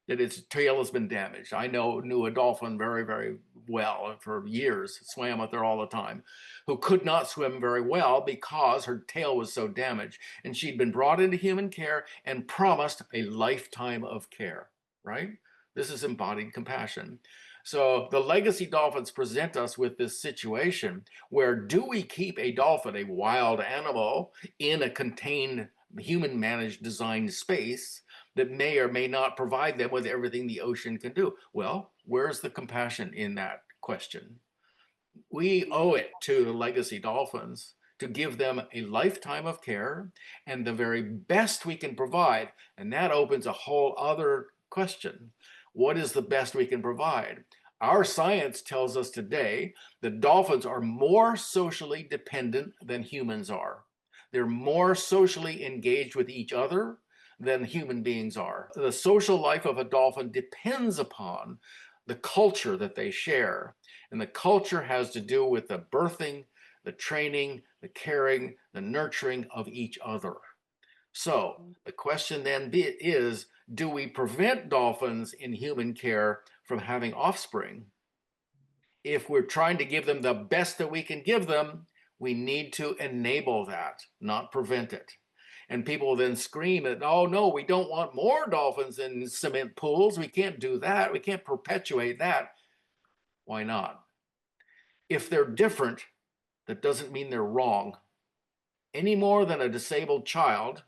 that its tail has been damaged. I knew a dolphin very, very well for years, swam with her all the time, who could not swim very well because her tail was so damaged. And she'd been brought into human care and promised a lifetime of care, right? This is embodied compassion. So the legacy dolphins present us with this situation where, do we keep a dolphin, a wild animal, in a contained, human-managed, designed space that may or may not provide them with everything the ocean can do? Well, where's the compassion in that question? We owe it to the legacy dolphins to give them a lifetime of care and the very best we can provide. And that opens a whole other question. What is the best we can provide? Our science tells us today that dolphins are more socially dependent than humans are. They're more socially engaged with each other than human beings are. The social life of a dolphin depends upon the culture that they share. And the culture has to do with the birthing, the training, the caring, the nurturing of each other. So the question then is, do we prevent dolphins in human care from having offspring? If we're trying to give them the best that we can give them, we need to enable that, not prevent it. And people then scream at, oh no, we don't want more dolphins in cement pools. We can't do that. We can't perpetuate that. Why not? If they're different, that doesn't mean they're wrong. Any more than a disabled child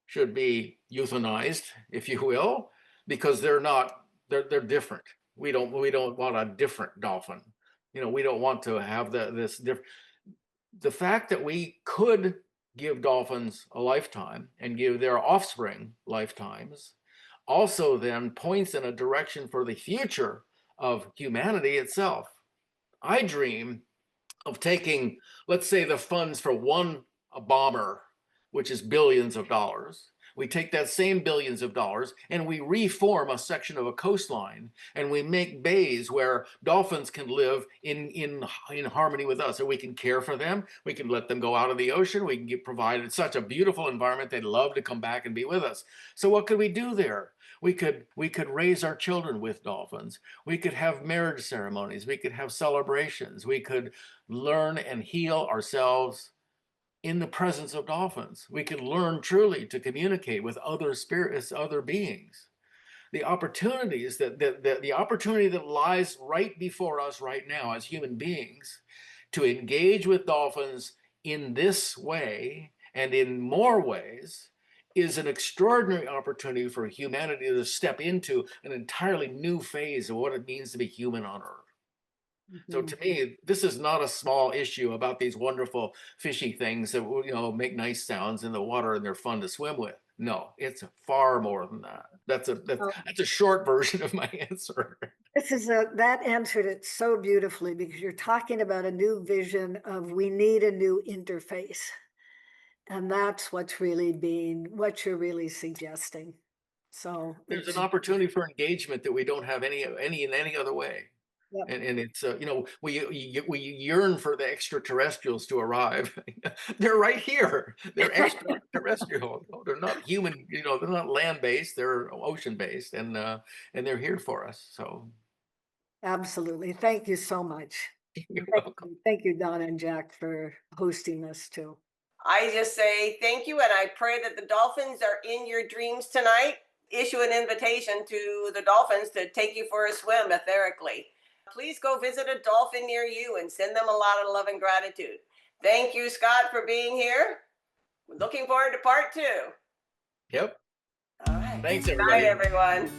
should be euthanized, if you will, because they're different. We don't want a different dolphin. We don't want to have the fact that we could give dolphins a lifetime and give their offspring lifetimes also then points in a direction for the future of humanity itself. I dream of taking, let's say, the funds for one bomber, which is billions of dollars. We take that same billions of dollars and we reform a section of a coastline, and we make bays where dolphins can live in harmony with us, and we can care for them. We can let them go out of the ocean. We can provide such a beautiful environment. They'd love to come back and be with us. So what could we do there? We could raise our children with dolphins. We could have marriage ceremonies. We could have celebrations. We could learn and heal ourselves in the presence of dolphins. We could learn truly to communicate with other spirits, other beings. The opportunities the opportunity that lies right before us right now as human beings to engage with dolphins in this way and in more ways is an extraordinary opportunity for humanity to step into an entirely new phase of what it means to be human on Earth. So Mhm. to me, this is not a small issue about these wonderful fishy things that make nice sounds in the water and they're fun to swim with. No, it's far more than that. That's Oh, a short version of my answer. that answered it so beautifully, because you're talking about a new vision of, we need a new interface. And that's what you're really suggesting. So There's an it's, opportunity for engagement that we don't have in any other way. yep, And it's we yearn for the extraterrestrials to arrive. They're right here. They're extraterrestrial. They're not human. They're not land based. They're ocean based, and they're here for us. So absolutely. Thank you so much. you're Thank welcome. you. Thank you, Donna and Jack, for hosting this too. I just say thank you, and I pray that the dolphins are in your dreams tonight. Issue an invitation to the dolphins to take you for a swim etherically. Please go visit a dolphin near you and send them a lot of love and gratitude. Thank you, Scott, for being here. Looking forward to part 2. Yep. All right. Thanks, Good night, everybody. everyone.